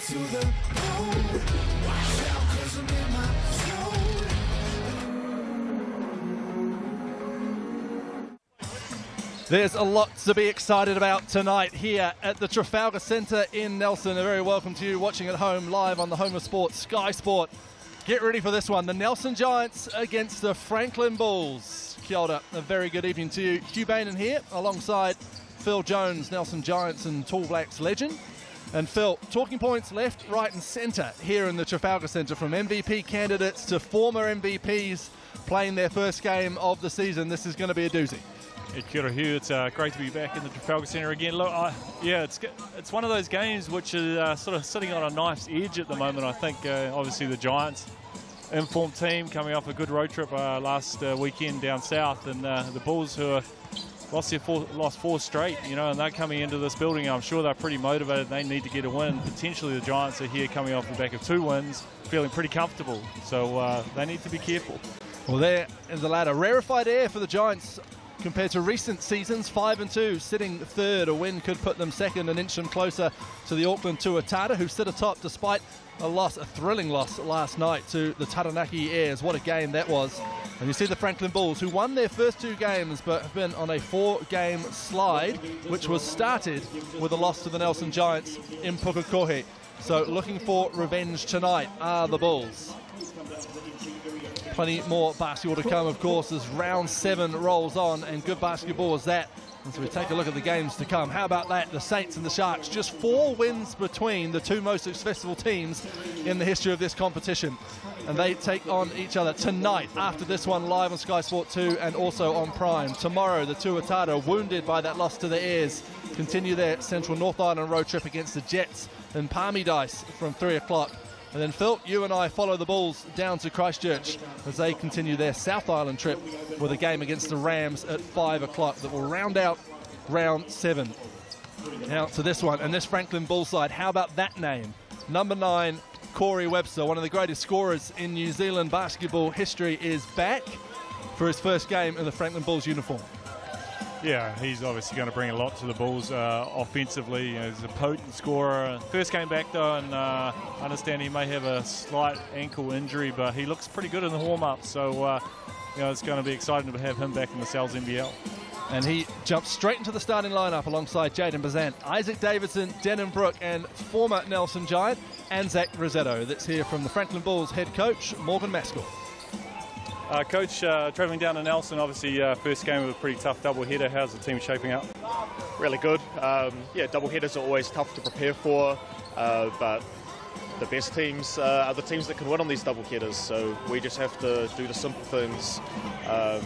to the bone. Watch out, 'cause I'm in my zone. There's a lot to be excited about tonight here at the Trafalgar Centre in Nelson. A very welcome to you watching at home live on the home of sport, Sky Sport. Get ready for this one. The Nelson Giants against the Franklin Bulls. Kia ora, a very good evening to you. Hugh Bainan here alongside Phil Jones, Nelson Giants and Tall Blacks legend. And Phil, talking points left, right and centre here in the Trafalgar Centre, from MVP candidates to former MVPs playing their first game of the season. This is going to be a doozy. Kia ora, Hugh. It's great to be back in the Trafalgar Centre again. Look, it's one of those games which is sort of sitting on a knife's edge at the moment. I think obviously the Giants, informed team, coming off a good road trip last weekend down south, and the Bulls, who are lost four straight, you know, and they're coming into this building. I'm sure they're pretty motivated. They need to get a win. Potentially the Giants are here coming off the back of 2 wins, feeling pretty comfortable. So they need to be careful. Well, there is the ladder. Rarefied air for the Giants compared to recent seasons. 5-2, sitting third. A win could put them second and inch them closer to the Auckland Tuatara, who sit atop despite a thrilling loss last night to the Taranaki Airs. What a game that was. And you see the Franklin Bulls, who won their first 2 games but have been on a 4-game slide, which was started with a loss to the Nelson Giants in Pukekohe. So looking for revenge tonight are the Bulls. Plenty more basketball to come, of course, as round 7 rolls on, and good basketball is that. And so we take a look at the games to come. How about that? The Saints and the Sharks, just 4 wins between the 2 most successful teams in the history of this competition. And they take on each other tonight after this one, live on Sky Sport 2 and also on Prime. Tomorrow, the Tuatara, wounded by that loss to the Airs, continue their Central North Island road trip against the Jets in Palmy Dice from 3 o'clock. And then, Phil, you and I follow the Bulls down to Christchurch as they continue their South Island trip with a game against the Rams at 5 o'clock that will round out round 7. Now to this one, and this Franklin Bull side, how about that name? Number 9, Corey Webster, one of the greatest scorers in New Zealand basketball history, is back for his first game in the Franklin Bulls uniform. Yeah, he's obviously going to bring a lot to the Bulls offensively. You know, he's a potent scorer. First game back though, and I understand he may have a slight ankle injury, but he looks pretty good in the warm-up. So, you know, it's going to be exciting to have him back in the NZNBL. And he jumps straight into the starting lineup alongside Jaden Bazant, Isaac Davidson, Denon Brook, and former Nelson Giant Anzac Rossetto. That's here from the Franklin Bulls head coach, Morgan Maskell. Coach, travelling down to Nelson, obviously first game of a pretty tough doubleheader. How's the team shaping up? Really good. Yeah, doubleheaders are always tough to prepare for, but the best teams are the teams that can win on these doubleheaders. So we just have to do the simple things,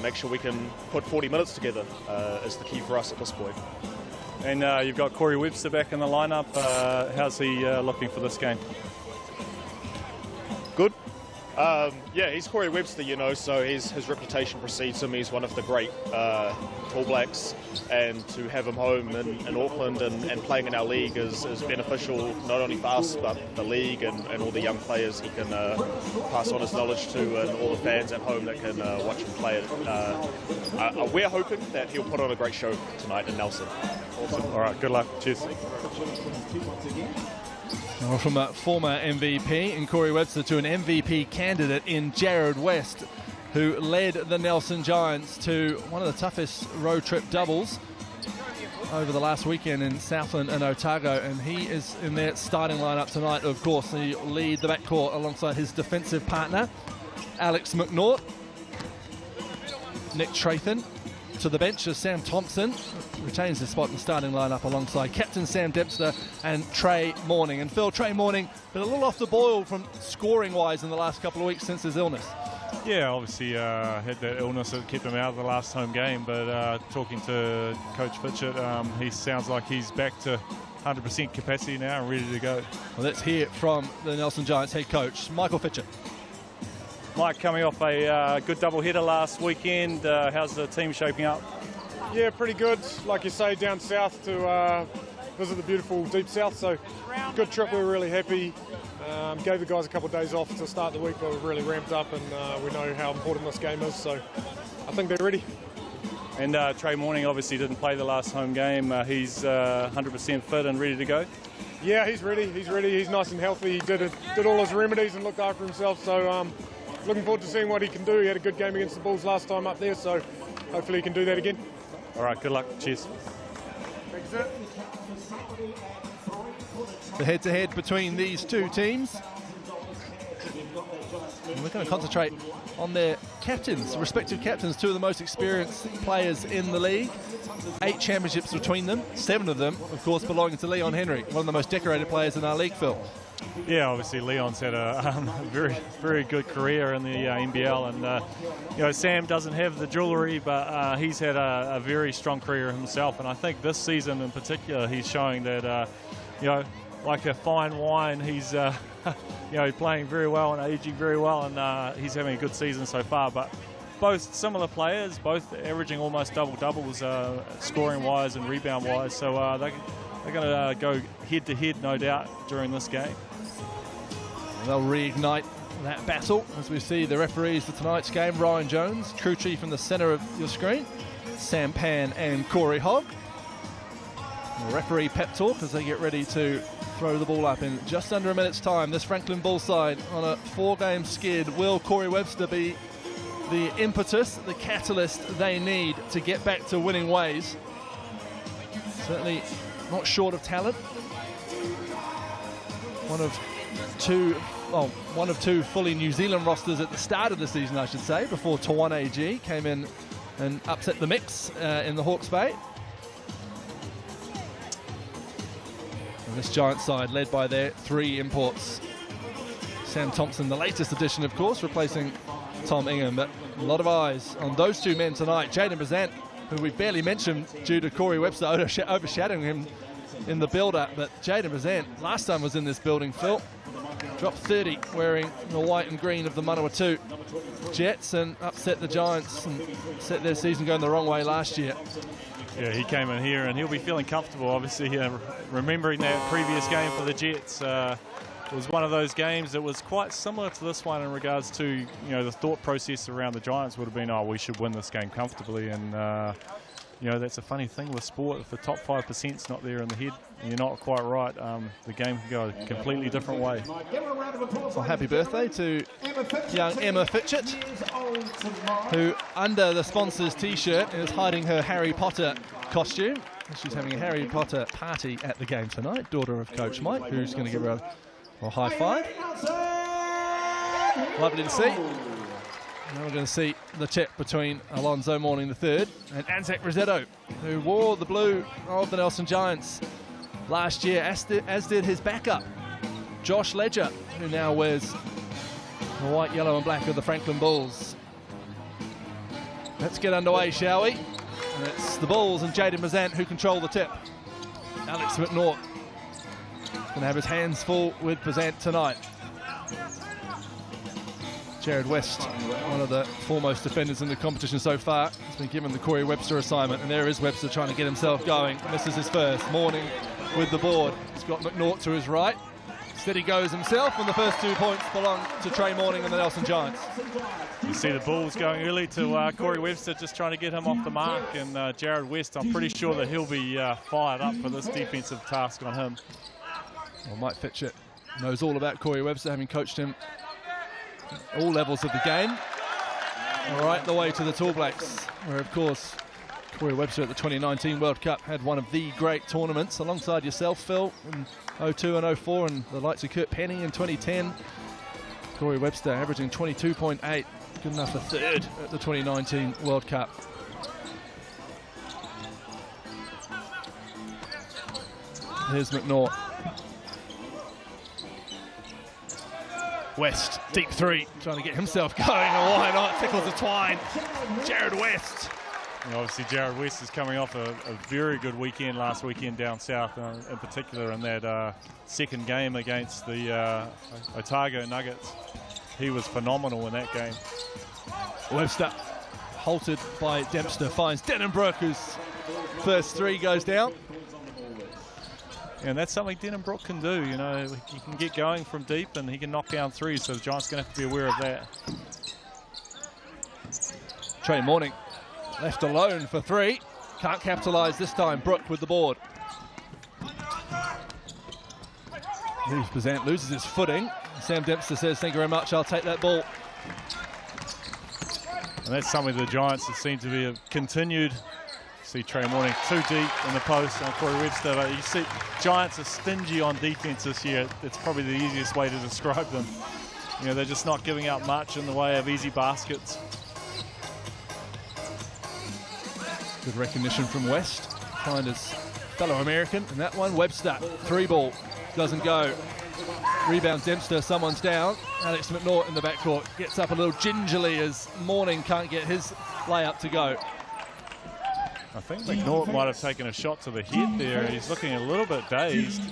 make sure we can put 40 minutes together is the key for us at this point. And you've got Corey Webster back in the lineup. How's he looking for this game? Good. Yeah, he's Corey Webster, you know, so his reputation precedes him. He's one of the great All Blacks, and to have him home in Auckland and playing in our league is beneficial, not only for us, but the league and all the young players he can pass on his knowledge to, and all the fans at home that can watch him play. We're hoping that he'll put on a great show tonight in Nelson. Awesome. All right, good luck. Cheers. Well, from a former MVP in Corey Webster to an MVP candidate in Jared West, who led the Nelson Giants to one of the toughest road trip doubles over the last weekend in Southland and Otago, and he is in their starting lineup tonight. Of course, he lead the backcourt alongside his defensive partner, Alex McNaught. Nick Trathan to the bench as Sam Thompson retains his spot in the starting lineup alongside captain Sam Dempster and Trey Morning. And Phil, Trey Morning been a little off the boil from scoring wise in the last couple of weeks since his illness. Yeah, obviously had that illness that kept him out of the last home game, but talking to Coach Fitchett, he sounds like he's back to 100% capacity now and ready to go. Well, let's hear from the Nelson Giants head coach, Michael Fitchett. Mike, coming off a good doubleheader last weekend, how's the team shaping up? Yeah, pretty good. Like you say, down south to visit the beautiful deep south. So good trip. We were really happy. Gave the guys a couple of days off to start the week, but we've really ramped up, and we know how important this game is. So I think they're ready. And Trey Morning obviously didn't play the last home game. He's 100% fit and ready to go. Yeah, he's ready. He's ready. He's nice and healthy. He did all his remedies and looked after himself. So looking forward to seeing what he can do. He had a good game against the Bulls last time up there, so hopefully he can do that again. All right, good luck. Cheers. Thanks, sir. The head-to-head between these two teams. And we're going to concentrate on their captains, respective captains, two of the most experienced players in the league. 8 championships between them, 7 of them, of course, belonging to Leon Henry, one of the most decorated players in our league, Phil. Yeah, obviously Leon's had a very, very good career in the NBL, and you know, Sam doesn't have the jewellery, but he's had a very strong career himself, and I think this season in particular, he's showing that you know, like a fine wine, he's you know, playing very well and aging very well, and he's having a good season so far. But both similar players, both averaging almost double-doubles scoring-wise and rebound-wise, so they're going to go head-to-head, no doubt, during this game. They'll reignite that battle as we see the referees for tonight's game. Ryan Jones, crew chief in the centre of your screen, Sam Pan and Corey Hogg. The referee pep talk as they get ready to throw the ball up in just under a minute's time. This Franklin Bull side on a 4-game skid. Will Corey Webster be the impetus, the catalyst they need to get back to winning ways? Certainly not short of talent. One of two fully New Zealand rosters at the start of the season, I should say, before Tawana AG came in and upset the mix in the Hawke's Bay. And this Giant side led by their 3 imports. Sam Thompson, the latest addition, of course, replacing Tom Ingham, but a lot of eyes on those 2 men tonight. Jaden Brezant, who we barely mentioned due to Corey Webster overshadowing him in the build-up, but Jaden Brezant last time was in this building, Phil. Dropped 30 wearing the white and green of the Manawatu Jets and upset the Giants and set their season going the wrong way last year. Yeah, he came in here and he'll be feeling comfortable, obviously, remembering that previous game for the Jets. It was one of those games that was quite similar to this one in regards to, you know, the thought process around the Giants would have been, oh, we should win this game comfortably. And, you know, that's a funny thing with sport. If the top 5%'s not there in the head, and you're not quite right, the game can go a completely different way. Well, happy birthday to young Emma Fitchett, who under the sponsor's T-shirt is hiding her Harry Potter costume. She's having a Harry Potter party at the game tonight, daughter of Coach Mike, who's going to give her a high five. Lovely to see. Now we're going to see the chip between Alonzo Mourning III and Anzac Rossetto, who wore the blue of the Nelson Giants last year, as did his backup, Josh Ledger, who now wears the white, yellow and black of the Franklin Bulls. Let's get underway, shall we? And it's the Bulls and Jaden Brezant who control the tip. Alex McNaught going to have his hands full with Brezant tonight. Jared West, one of the foremost defenders in the competition so far, has been given the Corey Webster assignment, and there is Webster trying to get himself going. Misses his first. Mourning with the board. He's got McNaught to his right. Steady goes himself, and the first 2 points belong to Trey Mourning and the Nelson Giants. You see the Bulls going early to Corey Webster, just trying to get him off the mark, and Jared West, I'm pretty sure that he'll be fired up for this defensive task on him. Well, Mike Fitchett knows all about Corey Webster, having coached him all levels of the game. Right the way to the Tall Blacks, where of course Corey Webster at the 2019 World Cup had one of the great tournaments alongside yourself, Phil, in 02 and 04, and the likes of Kurt Penny in 2010. Corey Webster averaging 22.8, good enough for 3rd at the 2019 World Cup. Here's McNaught. West, deep 3, trying to get himself going, and why not? Tickles the twine. Jared West. And obviously, Jared West is coming off a very good weekend last weekend down south, in particular in that second game against the Otago Nuggets. He was phenomenal in that game. Webster, halted by Dempster, finds Denenbrook, whose first 3 goes down. And that's something Denenbrook can do, you know. He can get going from deep and he can knock down 3s, so the Giants are going to have to be aware of that. Trey Mourning left alone for 3. Can't capitalise this time. Brook with the board. Here's Bazant, loses his footing. Sam Dempster says, thank you very much, I'll take that ball. And that's something the Giants have seemed to be continued. See Trey Morning too deep in the post on Corey Webster. But you see Giants are stingy on defense this year. It's probably the easiest way to describe them. You know, they're just not giving out much in the way of easy baskets. Good recognition from West. Find his fellow American in that one. Webster, 3-ball, doesn't go. Rebound Dempster, someone's down. Alex McNaught in the backcourt gets up a little gingerly as Morning can't get his layup to go. I think McNaught might have taken a shot to the head there. He's looking a little bit dazed.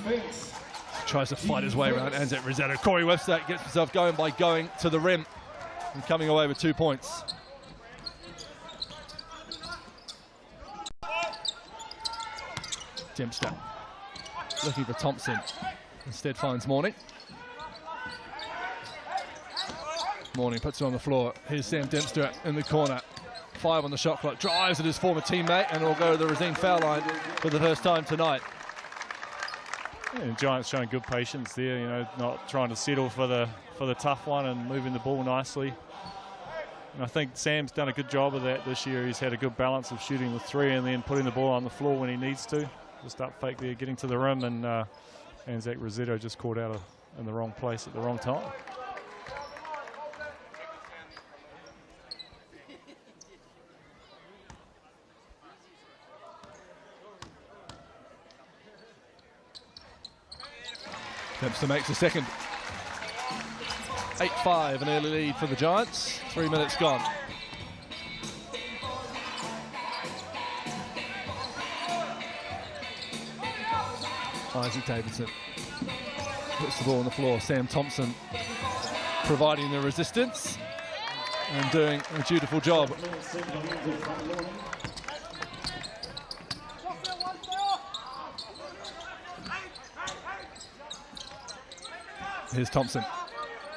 Tries to fight his way around Anzac Rossetto. Corey Webster gets himself going by going to the rim and coming away with 2 points. Dempster looking for Thompson. Instead finds Morning. Morning puts it on the floor. Here's Sam Dempster in the corner. 5 on the shot clock. Drives at his former teammate and will go to the Rosine foul line for the first time tonight. Yeah, Giants showing good patience there, you know, not trying to settle for the tough one and moving the ball nicely. And I think Sam's done a good job of that this year. He's had a good balance of shooting the 3 and then putting the ball on the floor when he needs to. Just up fake there, getting to the rim, and Anzac Rossetto just caught out in the wrong place at the wrong time. Dempster makes a second. 8-5, an early lead for the Giants. 3 minutes gone. Isaac Davidson puts the ball on the floor. Sam Thompson providing the resistance and doing a dutiful job. Here's Thompson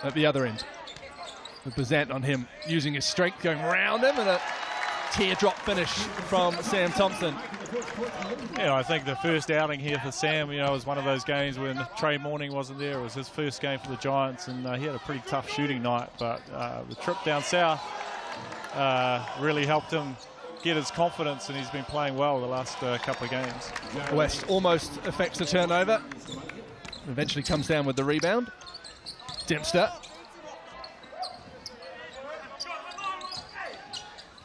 at the other end. With Bazant on him, using his strength, going around him, and a teardrop finish from Sam Thompson. Yeah, I think the first outing here for Sam, you know, was one of those games when Trey Morning wasn't there. It was his first game for the Giants, and he had a pretty tough shooting night. But the trip down south really helped him get his confidence, and he's been playing well the last couple of games. West almost affects the turnover. Eventually comes down with the rebound. Dempster.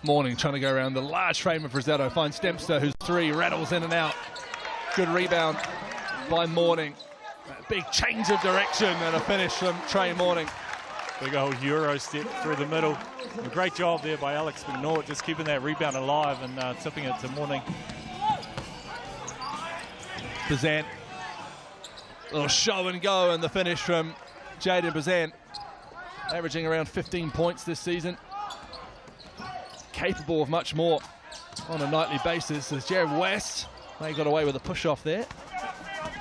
Morning trying to go around the large frame of Rossetto. Finds Dempster, whose 3 rattles in and out. Good rebound by Morning. A big change of direction and a finish from Trey Morning. Big old Euro step through the middle. A great job there by Alex McNaught, just keeping that rebound alive and tipping it to Morning. Bazant. Little show and go, and the finish from Jaden Bazant. Averaging around 15 points this season. Capable of much more on a nightly basis as Jared West, they got away with a push off there.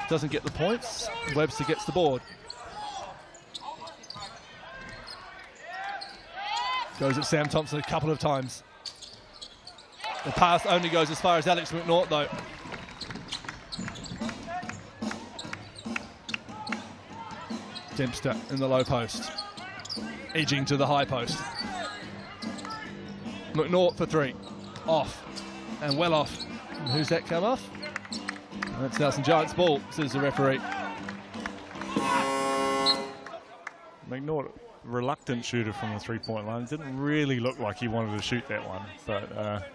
Doesn't get the points. Webster gets the board. Goes at Sam Thompson a couple of times. The pass only goes as far as Alex McNaught though. Dempster in the low post. Edging to the high post. McNaught for 3. Off. And well off. And who's that come off? That's Nelson Giants' ball, says the referee. McNaught, reluctant shooter from the 3-point line. Didn't really look like he wanted to shoot that one. But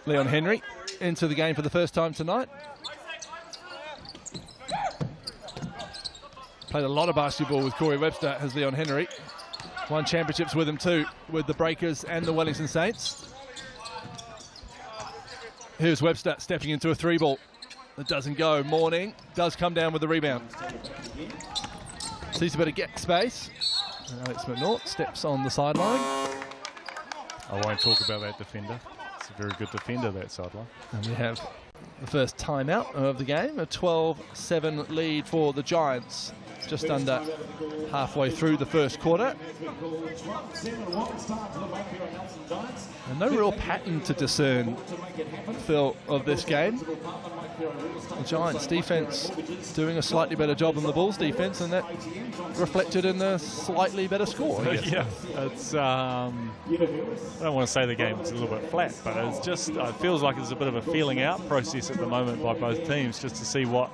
Leon Henry into the game for the first time tonight. Played a lot of basketball with Corey Webster, has Leon Henry. Won championships with him too, with the Breakers and the Wellington Saints. Here's Webster stepping into a 3-ball. It doesn't go. Morning does come down with the rebound. Sees a bit of get space. And Alex McNaught steps on the sideline. I won't talk about that defender. It's a very good defender, that sideline. And we have the first timeout of the game, a 12-7 lead for the Giants. just under halfway through the first quarter. And no real pattern to discern, Phil, of this game. The Giants defense doing a slightly better job than the Bulls defense, and that reflected in a slightly better score, I guess. Yeah, it's I don't want to say the game is a little bit flat, but it's just it feels like there's a bit of a feeling out process at the moment by both teams, just to see what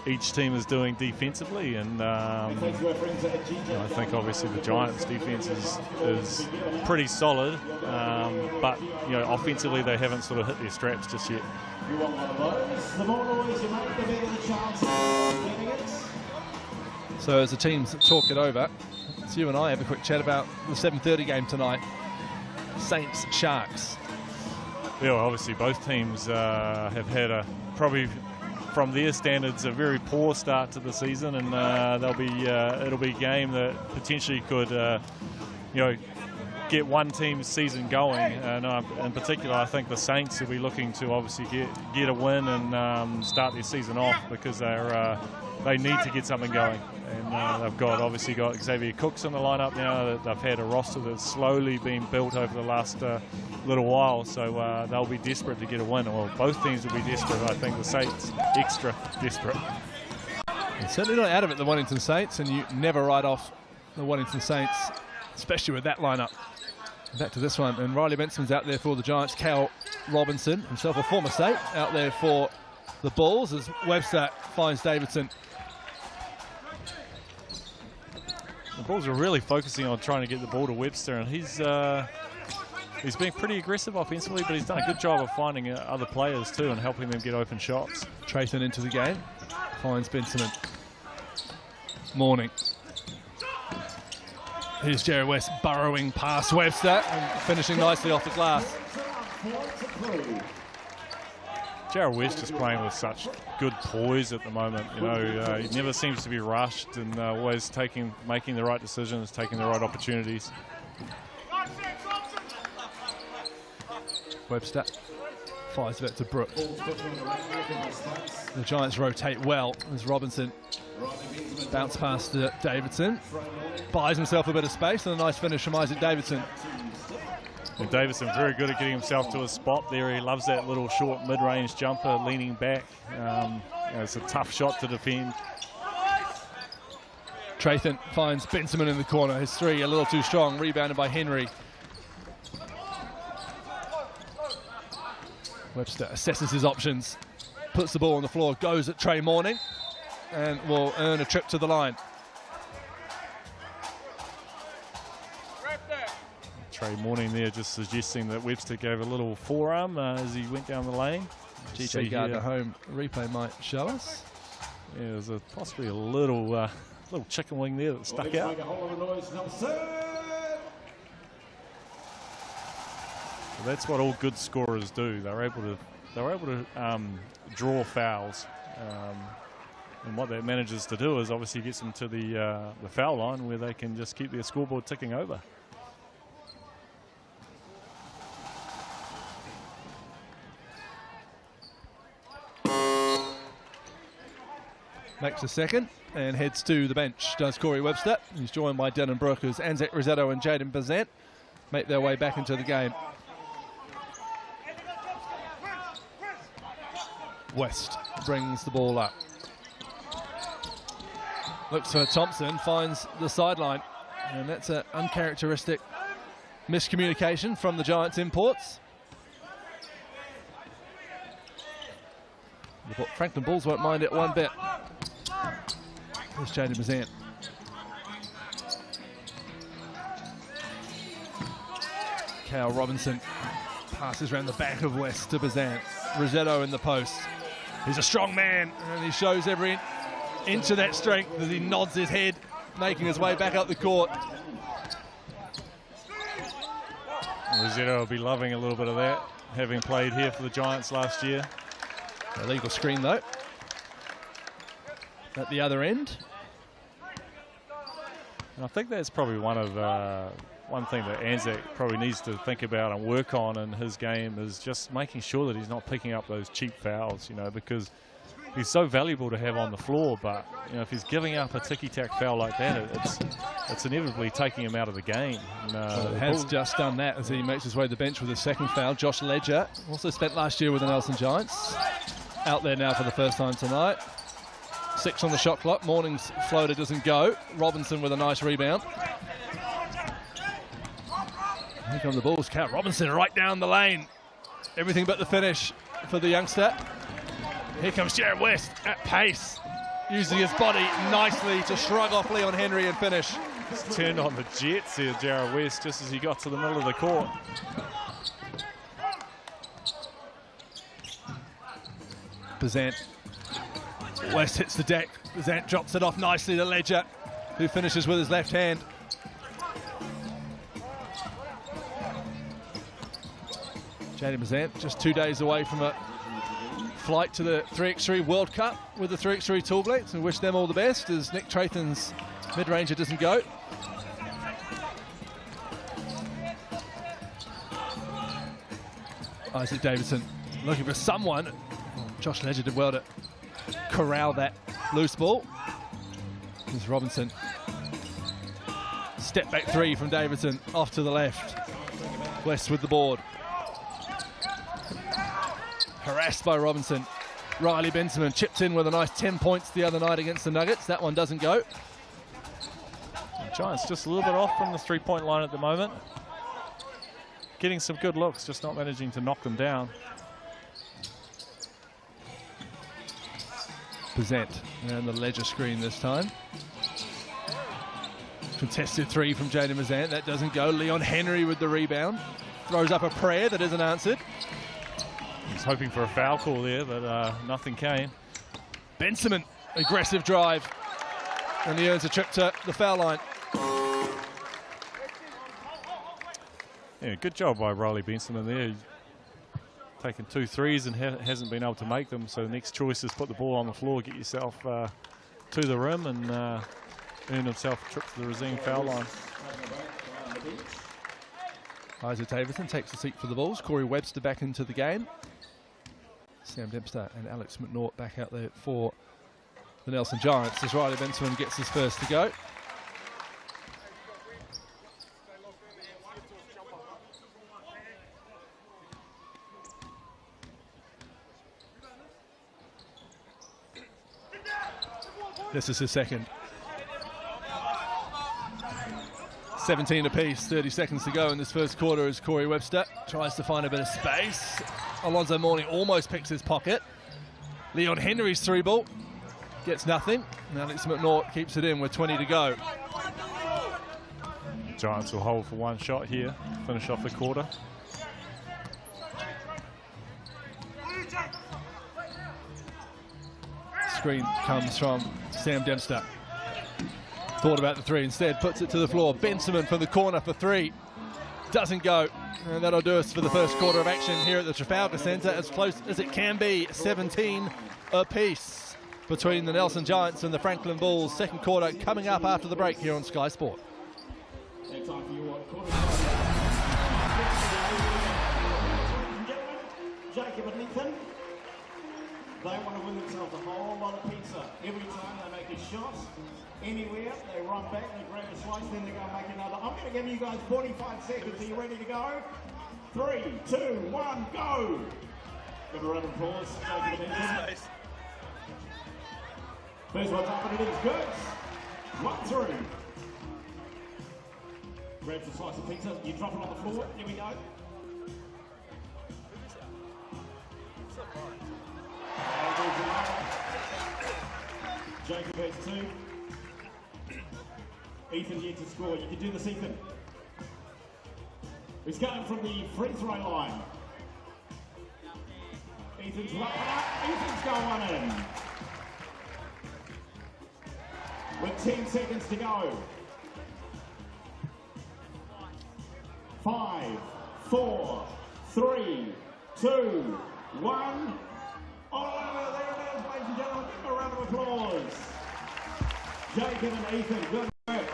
each team is doing defensively. And I think obviously the Giants defense is pretty solid, but offensively they haven't sort of hit their straps just yet. So as the teams talk it over, let's you and I have a quick chat about the 7:30 game tonight. Saints Sharks. Yeah, well, obviously both teams have had probably from their standards a very poor start to the season, and it'll be a game that potentially could get one team's season going. And in particular, I think the Saints will be looking to obviously get a win and start their season off, because they need to get something going. And they've obviously got Xavier Cooks in the lineup now. They've had a roster that's slowly been built over the last little while, so they'll be desperate to get a win. Well, both teams will be desperate. I think the Saints extra desperate. And certainly not out of it, the Wellington Saints, and you never write off the Wellington Saints, especially with that lineup. Back to this one, and Riley Benson's out there for the Giants. Cal Robinson, himself a former State, out there for the Bulls as Webster finds Davidson. The Bulls are really focusing on trying to get the ball to Webster, and he's been pretty aggressive offensively, but he's done a good job of finding other players too and helping them get open shots. Trayton into the game, finds Benson. Morning. Here's Jerry West burrowing past Webster and finishing nicely off the glass. Jared West is playing with such good poise at the moment. He never seems to be rushed, and always making the right decisions, taking the right opportunities. Webster fires it to Brooke. The Giants rotate well as Robinson bounce past Davidson, buys himself a bit of space, and a nice finish from Isaac Davidson. And Davidson very good at getting himself to a spot there. He loves that little short mid-range jumper, leaning back. It's a tough shot to defend. Trayton finds Benson in the corner. His three a little too strong, rebounded by Henry. Webster assesses his options, puts the ball on the floor, goes at Trey Morning, and will earn a trip to the line. Trey Morning there just suggesting that Webster gave a little forearm as he went down the lane. GJ Gardner home replay might show us. Yeah, there's possibly a little chicken wing there that stuck out. So that's what all good scorers do. They're able to draw fouls, and what that manages to do is obviously gets them to the foul line where they can just keep their scoreboard ticking over. Makes a second and heads to the bench, does Corey Webster. He's joined by Dylan Brooke as Anzac Rosetto and Jaden Bazant make their way back into the game. West brings the ball up. Looks for Thompson, finds the sideline. And that's an uncharacteristic miscommunication from the Giants imports. The Franklin Bulls won't mind it one bit. Here's Jaden Bazant. Cal Robinson passes around the back of West to Bazant. Rosetto in the post. He's a strong man, and he shows every inch of that strength as he nods his head, making his way back up the court. Rosetto will be loving a little bit of that, having played here for the Giants last year. Illegal screen though. At the other end. And I think that's probably one thing that Anzac probably needs to think about and work on in his game is just making sure that he's not picking up those cheap fouls, because he's so valuable to have on the floor, but you know, if he's giving up a ticky-tack foul like that, it's inevitably taking him out of the game. And, well, has just done that as he makes his way to the bench with his second foul. Josh Ledger, also spent last year with the Nelson Giants, out there now for the first time tonight. 6 on the shot clock. Morning's floater doesn't go. Robinson with a nice rebound. Here come the Bulls. Cal Robinson right down the lane. Everything but the finish for the youngster. Here comes Jared West at pace, using his body nicely to shrug off Leon Henry and finish. He's turned on the jets here, Jared West, just as he got to the middle of the court. Bazant. West hits the deck. Bazant drops it off nicely to Ledger, who finishes with his left hand. Jaden Bazant just 2 days away from a flight to the 3x3 World Cup with the 3x3 Tall Blacks, and wish them all the best as Nick Trathan's mid-ranger doesn't go. Isaac Davidson looking for someone. Josh Ledger did well to corral that loose ball. Here's Robinson. Step back 3 from Davidson, off to the left. West with the board. Harassed by Robinson. Riley Benjamin chipped in with a nice 10 points the other night against the Nuggets. That one doesn't go. The Giants just a little bit off from the three-point line at the moment. Getting some good looks, just not managing to knock them down. Bazant and the Ledger screen this time. Contested 3 from Jaden Bazant. That doesn't go. Leon Henry with the rebound. Throws up a prayer that isn't answered. He's hoping for a foul call there, but nothing came. Benjamin, aggressive drive. And he earns a trip to the foul line. Yeah, good job by Riley Benjamin there. He's taken 2 threes and hasn't been able to make them. So the next choice is put the ball on the floor, get yourself to the rim, and earn himself a trip to the Racine foul line. Isaac Davidson takes a seat for the Bulls. Corey Webster back into the game. Sam Dempster and Alex McNaught back out there for the Nelson Giants as Riley Benjamin gets his first to go. This is his second. 17 apiece, 30 seconds to go in this first quarter as Corey Webster tries to find a bit of space. Alonzo Mourning almost picks his pocket. Leon Henry's 3 ball gets nothing. And Alex McNaught keeps it in with 20 to go. Giants will hold for 1 shot here, finish off the quarter. Screen comes from Sam Dempster. Thought about the 3 instead, puts it to the floor. Benjamin from the corner for 3. Doesn't go. And that'll do us for the first quarter of action here at the Trafalgar Centre. As close as it can be, 17 apiece between the Nelson Giants and the Franklin Bulls. Second quarter coming up after the break here on Sky Sport. Jacob and Nathan, they want to win themselves a whole lot of pizza. Every time they make a shot, anywhere, they run back, they grab a slice, then they go and make another. I'm going to give you guys 45 seconds. Are you ready to go? 3, 2, 1, go! Give a round of applause, Jacob and Nathan. First one's up and it is good. 1 through. Grabs a slice of pizza, you drop it on the floor. Here we go. Jacob has 2. Ethan yet to score. You can do this, Ethan. He's going from the free throw line. Ethan's right up. Ethan's going in. With 10 seconds to go. 5, 4, 3, 2, 1. Oh, there it is, ladies and gentlemen. Give them a round of applause. Jacob and Ethan, good work.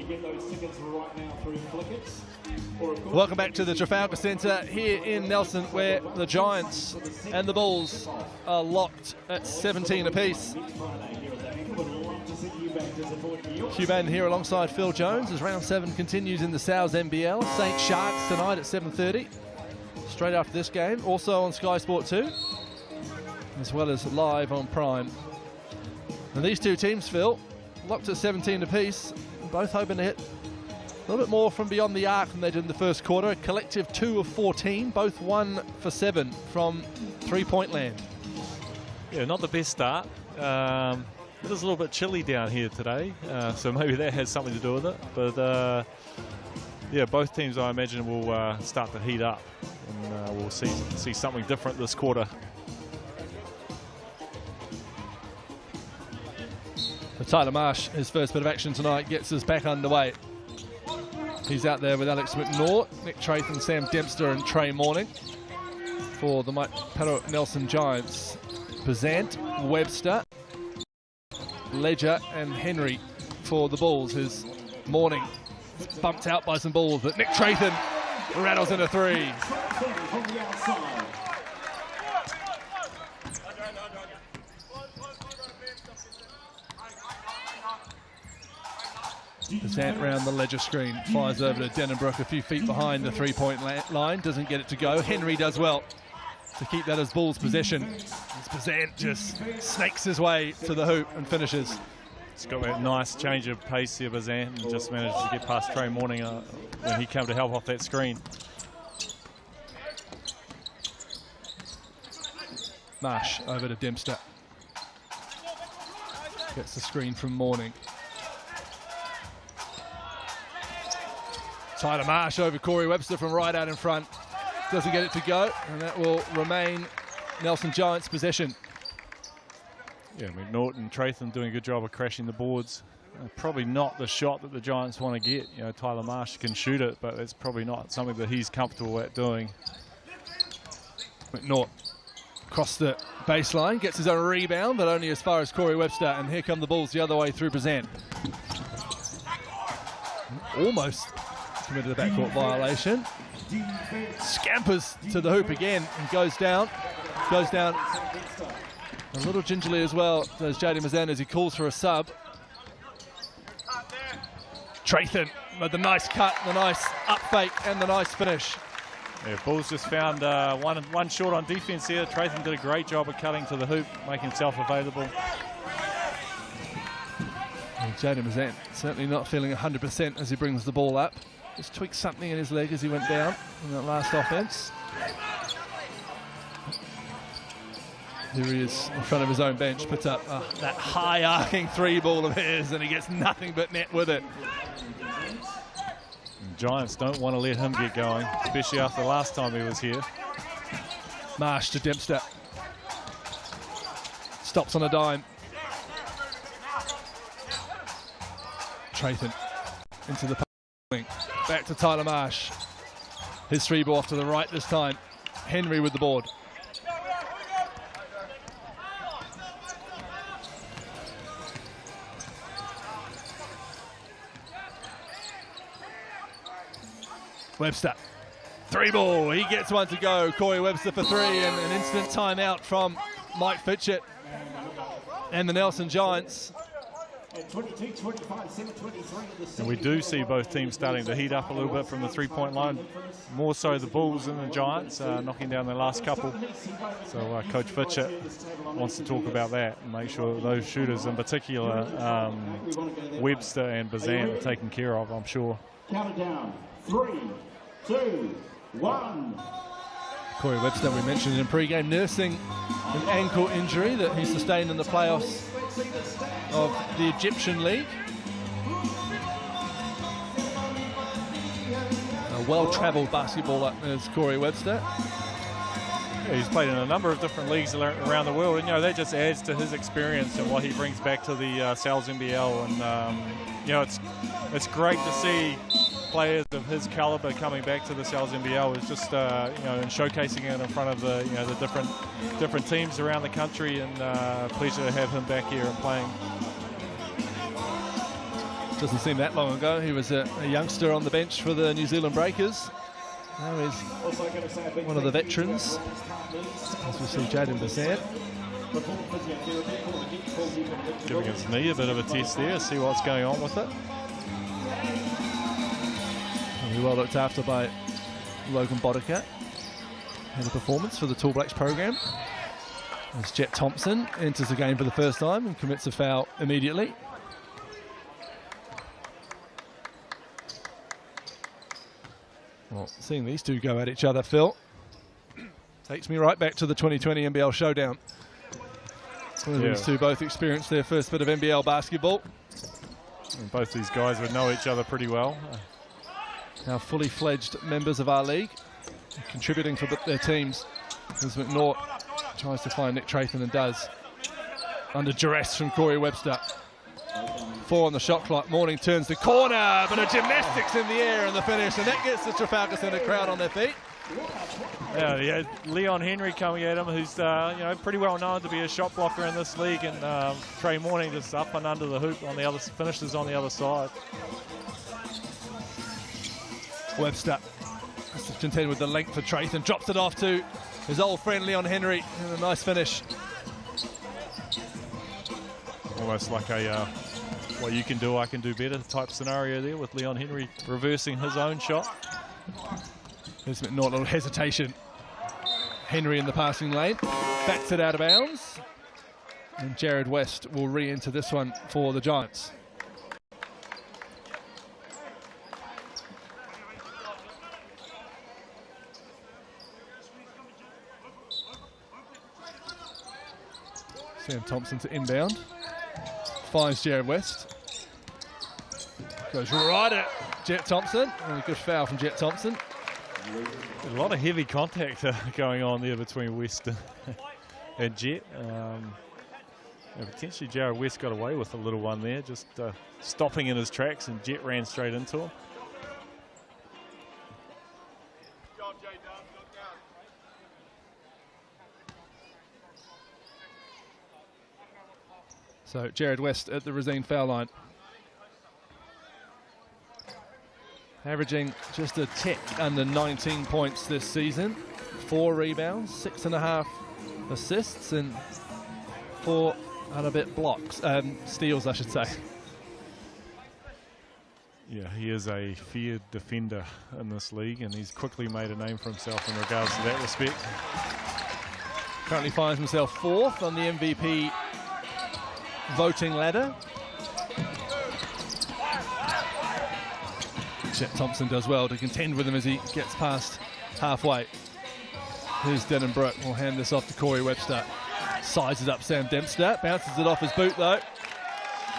you get those tickets right now through Flickers. Welcome back to the Trafalgar Centre here in Nelson, where the Giants and the Bulls are locked at 17 apiece. Cuban here alongside Phil Jones as round 7 continues in the NZNBL. Saint Sharks tonight at 7:30. Straight after this game, also on Sky Sport 2, as well as live on Prime. And these two teams, Phil, locked at 17 apiece, both hoping to hit a little bit more from beyond the arc than they did in the first quarter. A collective 2 of 14, both 1 for 7 from three-point land. Yeah, not the best start. It is a little bit chilly down here today, so maybe that has something to do with it. But yeah, both teams, I imagine, will start to heat up, and we'll see something different this quarter. For Tyler Marsh, his first bit of action tonight gets us back underway. He's out there with Alex McNaught, Nick Tratham, Sam Dempster and Trey Morning. For the Mike Paro Nelson Giants, Bazant, Webster, Ledger and Henry for the Bulls. His Morning bumped out by some balls, but Nick Tratham rattles in a 3. Bazant round the Ledger screen, fires over to Denenbrook a few feet behind the three-point line, doesn't get it to go. Henry does well to keep that as Bulls possession. As Bazant just snakes his way to the hoop and finishes. He's got that nice change of pace here, Bazant, and just managed to get past Trey Morning when he came to help off that screen. Marsh over to Dempster. Gets the screen from Morning. Tyler Marsh over Corey Webster from right out in front. Doesn't get it to go, and that will remain Nelson Giants' possession. Yeah, McNaught and Tratham doing a good job of crashing the boards. Probably not the shot that the Giants want to get. You know, Tyler Marsh can shoot it, but it's probably not something that he's comfortable at doing. McNaught across the baseline, gets his own rebound, but only as far as Corey Webster, and here come the Bulls the other way through Bazant. Almost committed a backcourt violation. Scampers to the hoop again and goes down a little gingerly as well, does Jaden Bazant as he calls for a sub. Tratham with the nice cut, the nice up fake and the nice finish. Yeah, Bulls just found one short on defense here. Tratham did a great job of cutting to the hoop, making himself available. Jaden Bazant certainly not feeling 100% as he brings the ball up. Just tweaked something in his leg as he went down in that last offense. Here he is in front of his own bench, puts up that high arcing 3 ball of his, and he gets nothing but net with it. And Giants don't want to let him get going, especially after the last time he was here. Marsh to Dempster. Stops on a dime. Tratham into the wing. Back to Tyler Marsh. His 3 ball off to the right this time. Henry with the board. Webster. 3 ball. He gets one to go. Corey Webster for 3, and an instant timeout from Mike Fitchett and the Nelson Giants. And we do see both teams starting to heat up a little bit from the 3-point line. More so the Bulls than the Giants, knocking down their last couple. So Coach Fitchett wants to talk about that and make sure those shooters, in particular Webster and Bazant, are taken care of, I'm sure. Count it down. 3, 2, 1. Corey Webster, we mentioned in pre-game, nursing an ankle injury that he sustained in the playoffs of the Egyptian League. A well-travelled basketballer is Corey Webster. Yeah, he's played in a number of different leagues around the world, and you know that just adds to his experience and what he brings back to the NZNBL. And you know, it's great to see players of his caliber coming back to the NZNBL. Is just you know, and showcasing it in front of the the different teams around the country, and pleasure to have him back here and playing. Doesn't seem that long ago. He was a youngster on the bench for the New Zealand Breakers. Now he's one of the veterans. As we see Jaden Bassett. Giving his knee a bit of a test there, see what's going on with it. Really well looked after by Logan Bodicott. Had a performance for the Tall Blacks program. As Jet Thompson enters the game for the first time and commits a foul immediately. Well, seeing these two go at each other, Phil, takes me right back to the 2020 NBL Showdown. These two both experienced their first bit of NBL basketball. And both these guys would know each other pretty well. Now fully fledged members of our league, contributing for their teams. As McNaught tries to find Nick Tratham and does. Under duress from Corey Webster. 4 on the shot clock. Morning turns the corner, but a gymnastics in the air and the finish, and that gets the Trafalgar Centre crowd on their feet. Yeah, he had Leon Henry coming at him, who's you know, pretty well known to be a shot blocker in this league, and Trey Morning just up and under the hoop on the other, finishes on the other side. Webster has to contend with the length for Tratham, drops it off to his old friend Leon Henry, and a nice finish. Almost like a what you can do, I can do better type scenario there, with Leon Henry reversing his own shot. There's McNaught, a little hesitation. Henry in the passing lane, bats it out of bounds. And Jared West will re-enter this one for the Giants. Sam Thompson to inbound. Finds Jared West. Goes right at Jet Thompson. And a good foul from Jet Thompson. A lot of heavy contact going on there between West and Jet. Potentially Jared West got away with a little one there, just stopping in his tracks, and Jet ran straight into him. So Jared West at the Rosine foul line. Averaging just a tick under 19 points this season. 4 rebounds, 6.5 assists, and 4 and a bit blocks, steals I should say. Yeah, he is a feared defender in this league, and he's quickly made a name for himself in regards to that respect. Currently finds himself 4th on the MVP voting ladder. Jet Thompson does well to contend with him as he gets past halfway. Here's Denham Brooke. We'll hand this off to Corey Webster. Sizes up Sam Dempster. Bounces it off his boot though.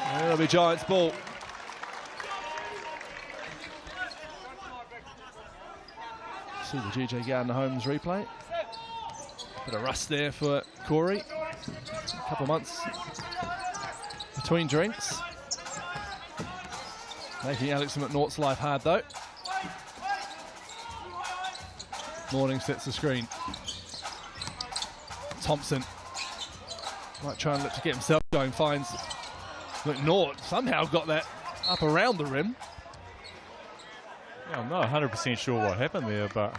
And it'll be Giants ball. See the GJ Gardner Holmes replay. Bit of rust there for Corey. A couple months between drinks. Making Alex McNaught's life hard though. Morning sets the screen. Thompson might try and look to get himself going. Finds McNaught. Somehow got that up around the rim. Yeah, I'm not 100% sure what happened there, but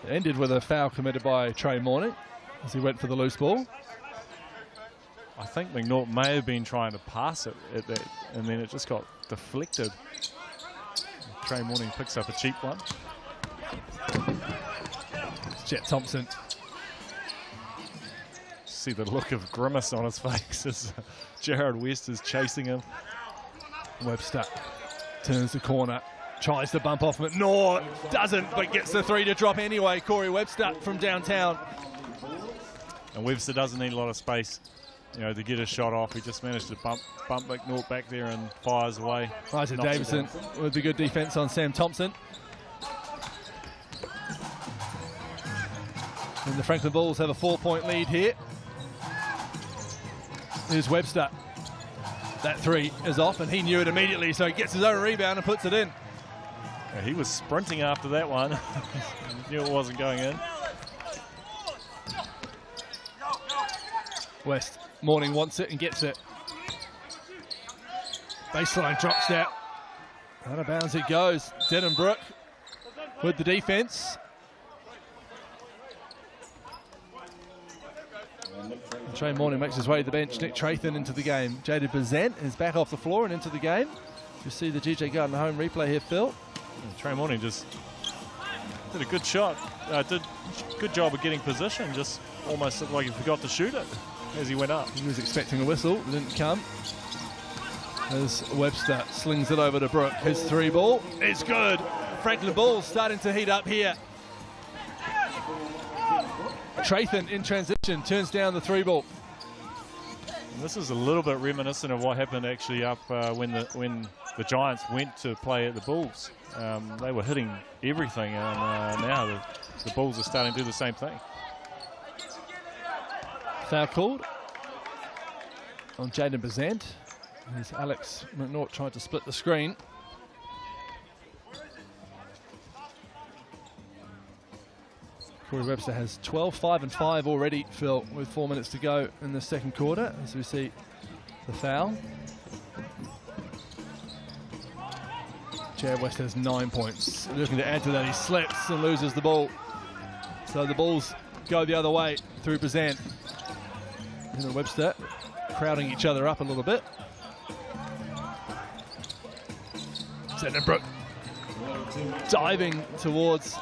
it ended with a foul committed by Trey Morning as he went for the loose ball. I think McNaught may have been trying to pass it at that, and then it just got deflected. Trey Morning picks up a cheap one. Jet Thompson. See the look of grimace on his face as Jared West is chasing him. Webster turns the corner, tries to bump off McNaught, doesn't, but gets the 3 to drop anyway. Corey Webster from downtown. And Webster doesn't need a lot of space, you know, to get a shot off. He just managed to bump McNaught back there and fires away. Isaac Davidson with the good defense on Sam Thompson. And the Franklin Bulls have a 4-point lead here. Here's Webster. That 3 is off, and he knew it immediately, so he gets his own rebound and puts it in. Yeah, he was sprinting after that one. He knew it wasn't going in. West. Morning wants it and gets it. Baseline drops out. Out of bounds it goes. Denenbrook with the defense. Trey Morning makes his way to the bench. Nick Trathan into the game. Jaden Bazant is back off the floor and into the game. You see the GJ Gardner home replay here, Phil. And Trey Morning just did a good shot. Did good job of getting position. Just almost looked like he forgot to shoot it as he went up. He was expecting a whistle. It didn't come. As Webster slings it over to Brook. His three ball is good. Franklin Bulls starting to heat up here. Trathan in transition turns down the three ball. And this is a little bit reminiscent of what happened actually up when the Giants went to play at the Bulls. They were hitting everything, and now the Bulls are starting to do the same thing. Foul called on Jaden Bazant. As Alex McNaught tried to split the screen. Corey Webster has 12, 5 and 5 already, Phil, with 4 minutes to go in the second quarter, as we see the foul. Jared West has 9 points. Looking to add to that, he slips and loses the ball. So the Bulls go the other way through Bazant. And Webster crowding each other up a little bit. Denenbrook diving towards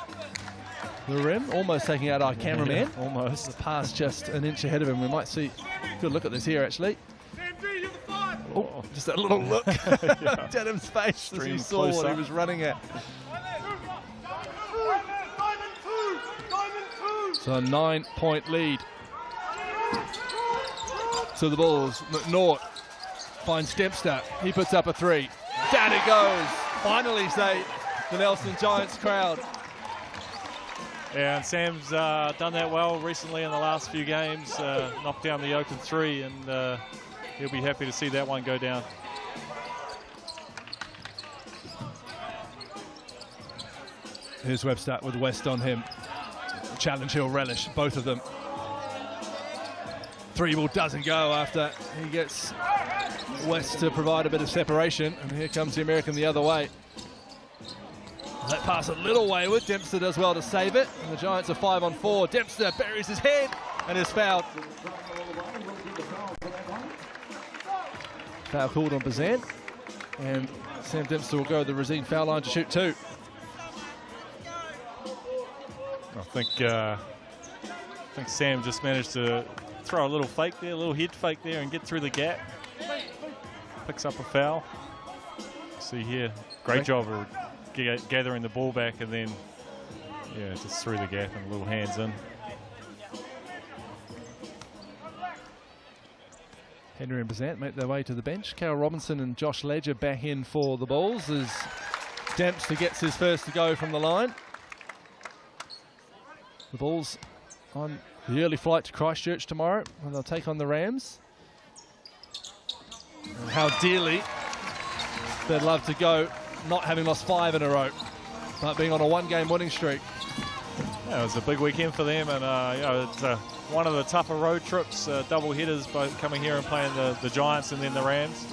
the rim, almost taking out our cameraman. Yeah, almost. The pass just an inch ahead of him. We might see a good look at this here, actually. Oh, just a little look at Denham's face as he saw what he was running at. So a 9-point lead to the Bulls. McNaught finds Dempster. He puts up a three. Down it goes. Finally, say the Nelson Giants crowd. Yeah, and Sam's done that well recently in the last few games. Knocked down the open three, and he'll be happy to see that one go down. Here's Webster with West on him. Challenge he'll relish, both of them. Three ball doesn't go after he gets West to provide a bit of separation, and here comes the American the other way. That pass a little wayward. Dempster does well to save it, and the Giants are 5 on 4. Dempster buries his head and is fouled. Foul called on Bazant, and Sam Dempster will go to the Racine foul line to shoot two. I think Sam just managed to throw a little fake there, a little head fake there, and get through the gap. Picks up a foul. See here, great job of gathering the ball back, and then just through the gap and little hands in. Henry and Bazant make their way to the bench. Carol Robinson and Josh Ledger back in for the Bulls as Dempster gets his first to go from the line. The Bulls on the early flight to Christchurch tomorrow, when they'll take on the Rams. And how dearly they'd love to go, not having lost 5 in a row, but being on a one-game winning streak. Yeah, it was a big weekend for them, and it's one of the tougher road trips, double hitters, both coming here and playing the Giants and then the Rams.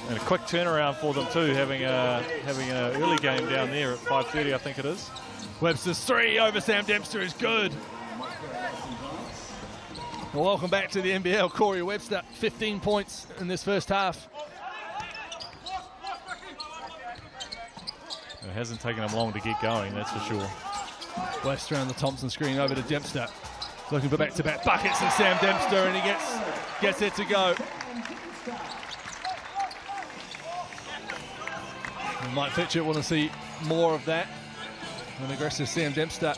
And a quick turnaround for them too, having an early game down there at 5:30, I think it is. Webster's three over Sam Dempster is good. Well, welcome back to the NBL. Corey Webster, 15 points in this first half. It hasn't taken him long to get going, that's for sure. Webster on the Thompson screen over to Dempster. Looking for back-to-back buckets and Sam Dempster, and he gets it to go. And Mike Fitchett want to see more of that. An aggressive Sam Dempster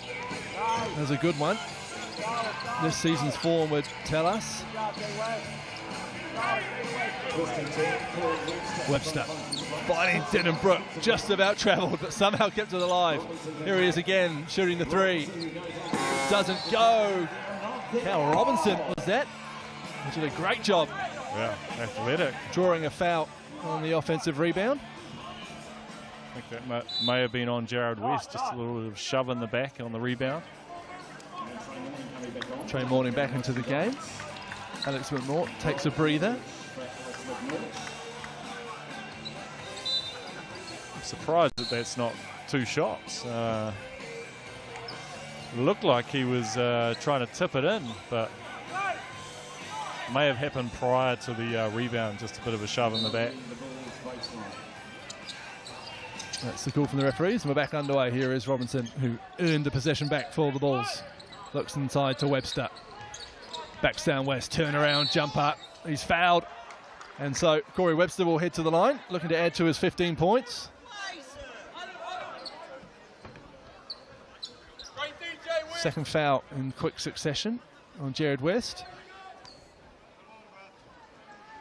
has a good one. This season's form would tell us. Webster fighting Denenbrook, just about travelled, but somehow kept it alive. Here he is again, shooting the three. Doesn't go. Cal Robinson was that. He did a great job. Yeah, athletic. Drawing a foul on the offensive rebound. I think that may have been on Jared West, just a little bit of shove in the back on the rebound. Trey Morning back into the game. Alex McNaught takes a breather. I'm surprised that that's not 2 shots. Looked like he was trying to tip it in, but may have happened prior to the rebound, just a bit of a shove in the back. That's the call from the referees, and we're back underway. Here is Robinson, who earned the possession back for the Bulls. Looks inside to Webster. Backs down West, turn around, jump up. He's fouled. And so Corey Webster will head to the line, looking to add to his 15 points. Second foul in quick succession on Jared West.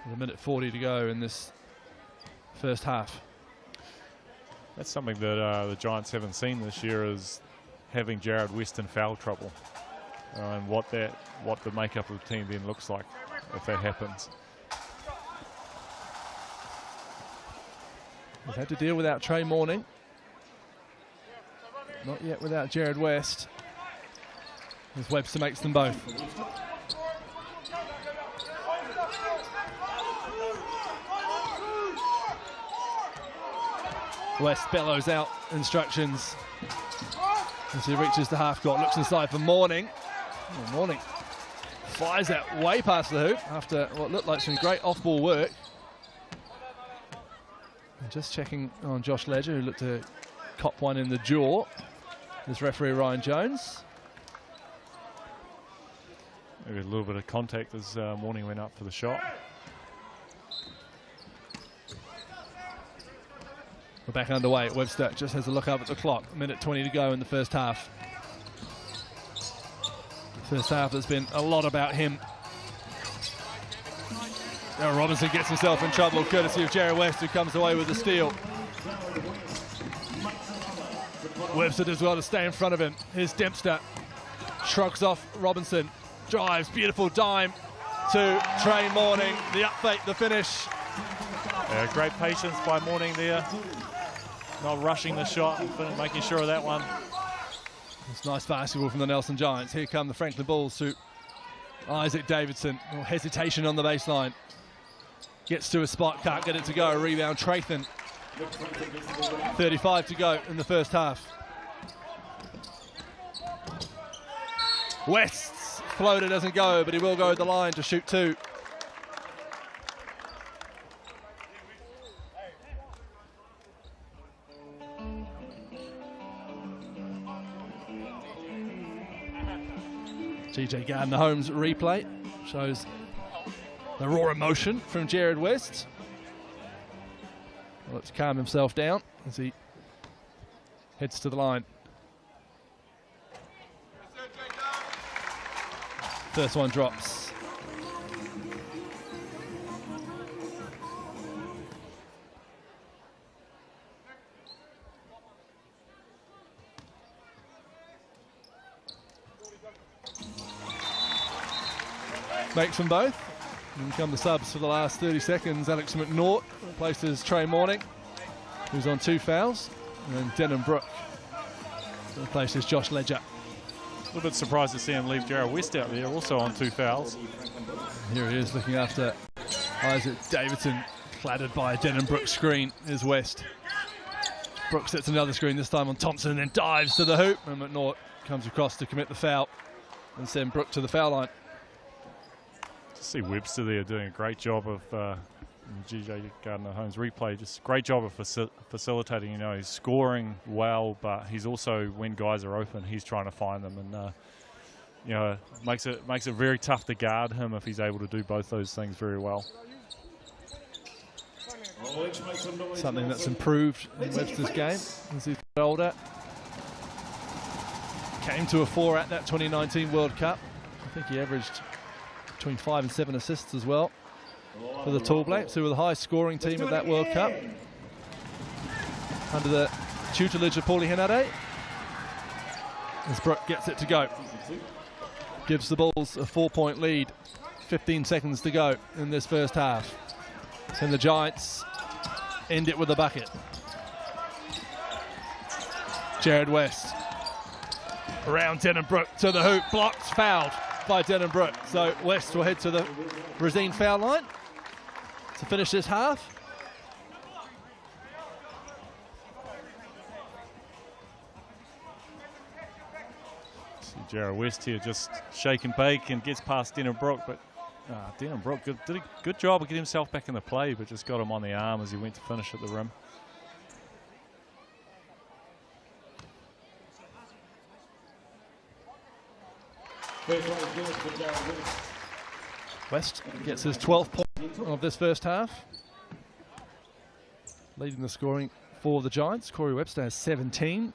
With 1:40 to go in this first half. That's something that the Giants haven't seen this year, is having Jared West in foul trouble, and what the makeup of the team then looks like if that happens. We've had to deal without Trey Morning. Not yet without Jared West. As Webster makes them both. West bellows out instructions as he reaches the half court, looks inside for Morning. Oh, Morning fires that way past the hoop after what looked like some great off-ball work. And just checking on Josh Ledger, who looked to cop one in the jaw. There's referee Ryan Jones. Maybe a little bit of contact as Morning went up for the shot. We're back underway. Webster just has a look up at the clock. 1:20 to go in the first half. The first half has been a lot about him. Now Robinson gets himself in trouble, courtesy of Jared West, who comes away with the steal. Webster does well to stay in front of him. Here's Dempster. Shrugs off Robinson. Drives, beautiful dime to Trey Morning. The up fake, the finish. Great patience by Morning there. Not rushing the shot, but making sure of that one. It's nice basketball from the Nelson Giants. Here come the Franklin Bulls to Isaac Davidson. Oh, hesitation on the baseline. Gets to a spot, can't get it to go. Rebound, Trathan. 35 to go in the first half. West's floater doesn't go, but he will go to the line to shoot 2. TJ Gardner-Holmes replay shows the raw emotion from Jared West. Well, let's calm himself down as he heads to the line. First one drops. Makes them both. And come the subs for the last 30 seconds. Alex McNaught replaces Trey Morning, who's on 2 fouls. And then Denham Brook replaces Josh Ledger. A little bit surprised to see him leave Jared West out there, also on 2 fouls. Here he is looking after Isaac Davidson, clattered by a Denham Brook screen is West. Brook sets another screen, this time on Thompson, and then dives to the hoop. And McNaught comes across to commit the foul and send Brook to the foul line. See Webster there doing a great job of GJ Gardner-Holmes replay, just great job of facilitating. You know, he's scoring well, but he's also, when guys are open, he's trying to find them, and you know, makes it very tough to guard him if he's able to do both those things very well. Something that's improved in Webster's game as he's got older. Came to a 4 at that 2019 World Cup. I think he averaged between 5 and 7 assists as well for the Tall Blacks, who were the highest scoring team of that World Cup under the tutelage of Paulie Henare. As Brook gets it to go, gives the Bulls a 4-point lead. 15 seconds to go in this first half. And the Giants end it with a bucket. Jared West around Denham Brook to the hoop, blocked, fouled by Denham Brook. So West will head to the Brazine foul line. to finish this half. See Jarrah West here just shake and bake and gets past Denham Brook, but Denham Brook did a good job of getting himself back in the play, but just got him on the arm as he went to finish at the rim. West gets his 12th point of this first half. Leading the scoring for the Giants. Corey Webster has 17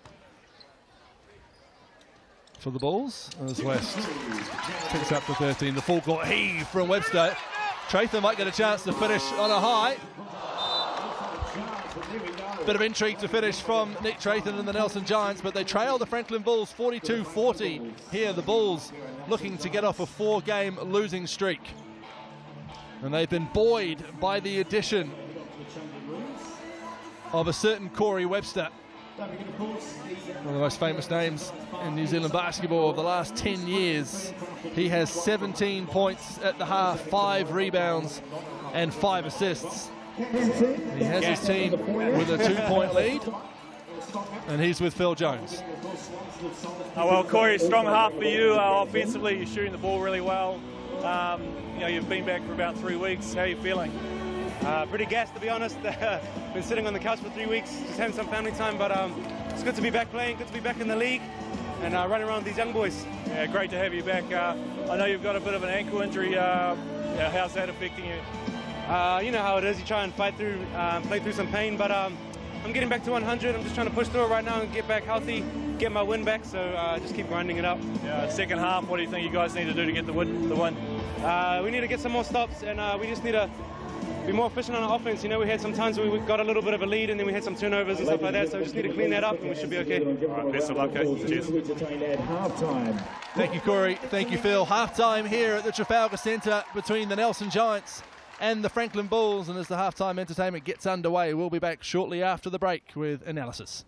for the Bulls, as West picks up to 13. The full court heave from Webster. Tratham might get a chance to finish on a high. Bit of intrigue to finish from Nick Tratham and the Nelson Giants, but they trail the Franklin Bulls 42-40. Here the Bulls looking to get off a 4-game losing streak. And they've been buoyed by the addition of a certain Corey Webster, one of the most famous names in New Zealand basketball of the last 10 years. He has 17 points at the half, 5 rebounds and 5 assists. He has his team with a 2-point lead, and he's with Phil Jones. Oh, well, Corey, strong half for you. Offensively, you're shooting the ball really well. You know, you've been back for about 3 weeks. How are you feeling? Pretty gassed, to be honest. Been sitting on the couch for 3 weeks, just having some family time, but it's good to be back playing, good to be back in the league, and running around with these young boys. Yeah, great to have you back. I know you've got a bit of an ankle injury. Yeah, how's that affecting you? You know how it is, you try and fight through, play through some pain, but I'm getting back to 100. I'm just trying to push through it right now and get back healthy, get my win back, so just keep grinding it up. Yeah, second half, what do you think you guys need to do to get the win? We need to get some more stops, and we just need to be more efficient on our offense. You know, we had some times where we got a little bit of a lead and then we had some turnovers and stuff like that, so we just need to clean that up and we should be okay. All right, best of luck, coach. Cheers. Thank you, Corey. Thank you, Phil. Half-time here at the Trafalgar Centre between the Nelson Giants and the Franklin Bulls, and as the half-time entertainment gets underway, we'll be back shortly after the break with analysis.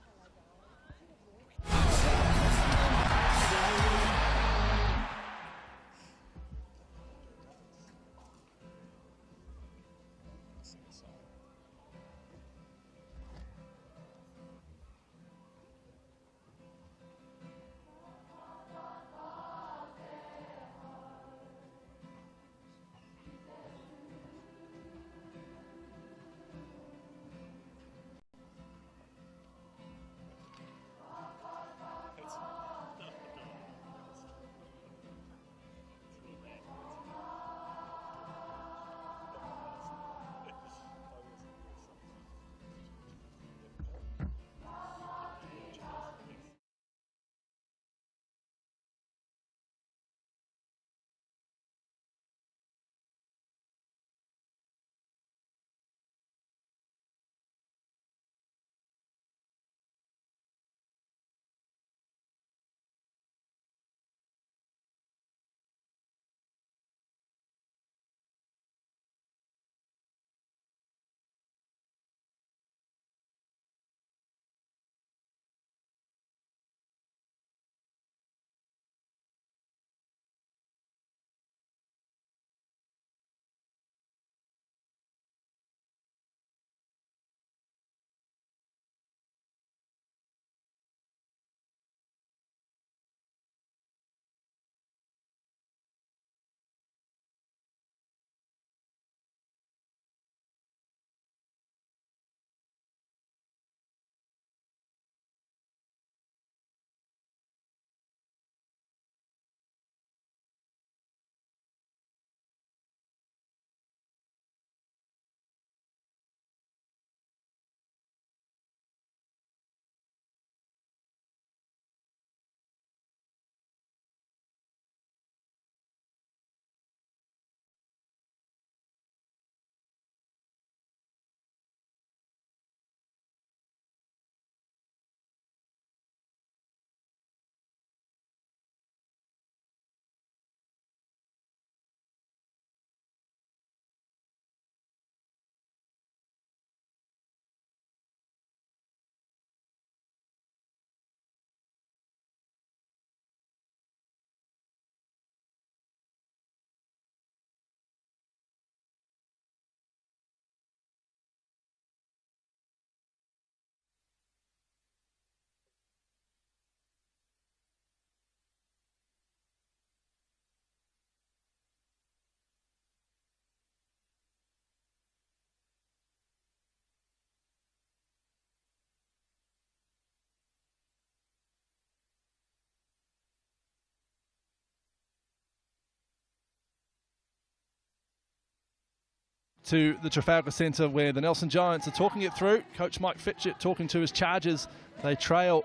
to the Trafalgar Centre where the Nelson Giants are talking it through. Coach Mike Fitchett talking to his Chargers. They trail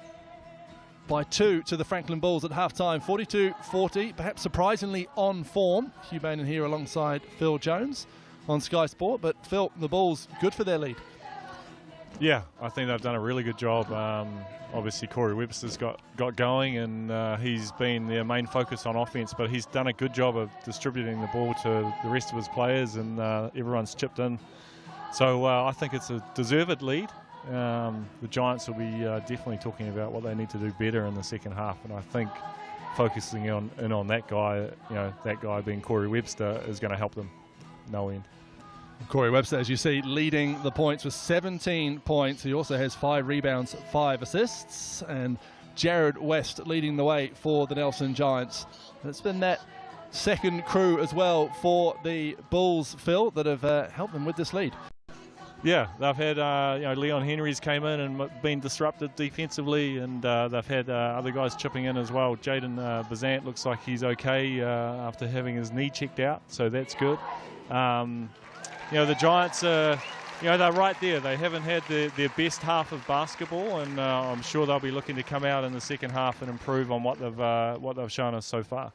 by 2 to the Franklin Bulls at half-time, 42-40, perhaps surprisingly on form. Hugh Bain here alongside Phil Jones on Sky Sport, but Phil, the Bulls, good for their lead. Yeah, I think they've done a really good job. Obviously, Corey Webster's got going, and he's been their main focus on offense, but he's done a good job of distributing the ball to the rest of his players, and everyone's chipped in. So I think it's a deserved lead. The Giants will be definitely talking about what they need to do better in the second half, and I think focusing on that guy, that guy being Corey Webster, is going to help them no end. Corey Webster, as you see, leading the points with 17 points. He also has 5 rebounds, 5 assists, and Jared West leading the way for the Nelson Giants. It's been that second crew as well for the Bulls, Phil, that have helped them with this lead. Yeah, they've had Leon Henry's came in and been disrupted defensively, and they've had other guys chipping in as well. Jaden Bazant looks like he's okay after having his knee checked out, so that's good. The Giants, they're right there. They haven't had their best half of basketball, and I'm sure they'll be looking to come out in the second half and improve on what they've shown us so far.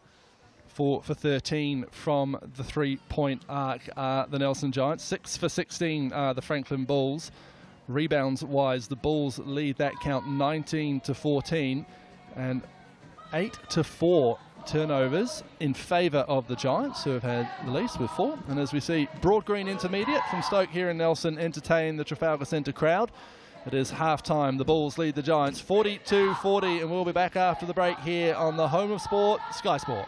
4 for 13 from the three-point arc are the Nelson Giants. 6 for 16 are the Franklin Bulls. Rebounds-wise, the Bulls lead that count 19-14, and 8-4 turnovers in favour of the Giants, who have had the least with 4. And as we see, Broad Green Intermediate from Stoke here in Nelson entertain the Trafalgar Centre crowd. It is half-time. The Bulls lead the Giants 42-40, and we'll be back after the break here on the home of sport, Sky Sport.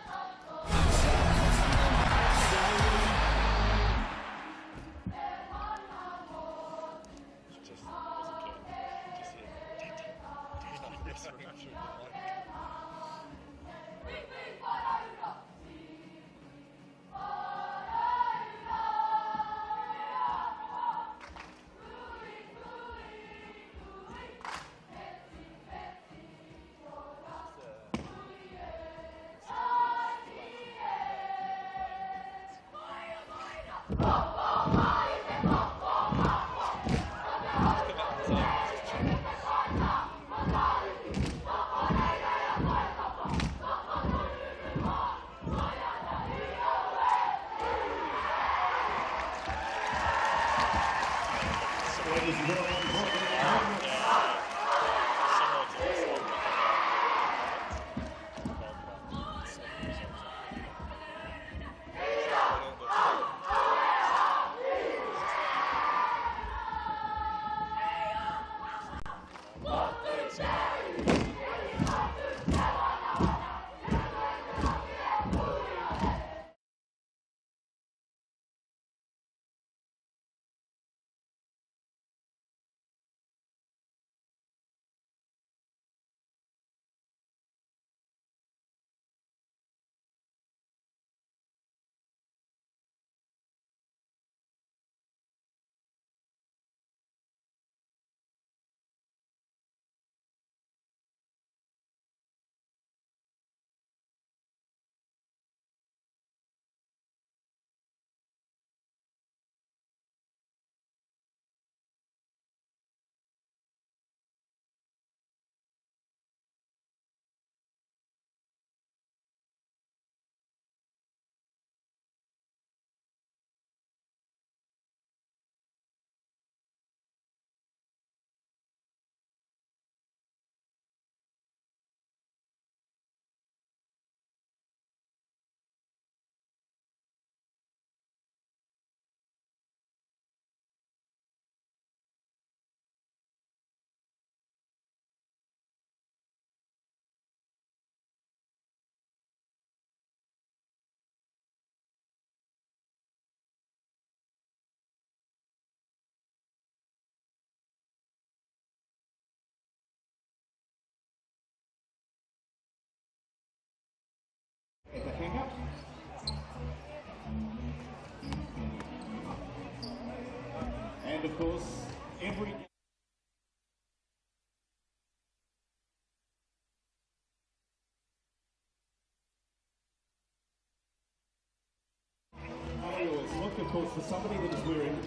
course, for somebody that is wearing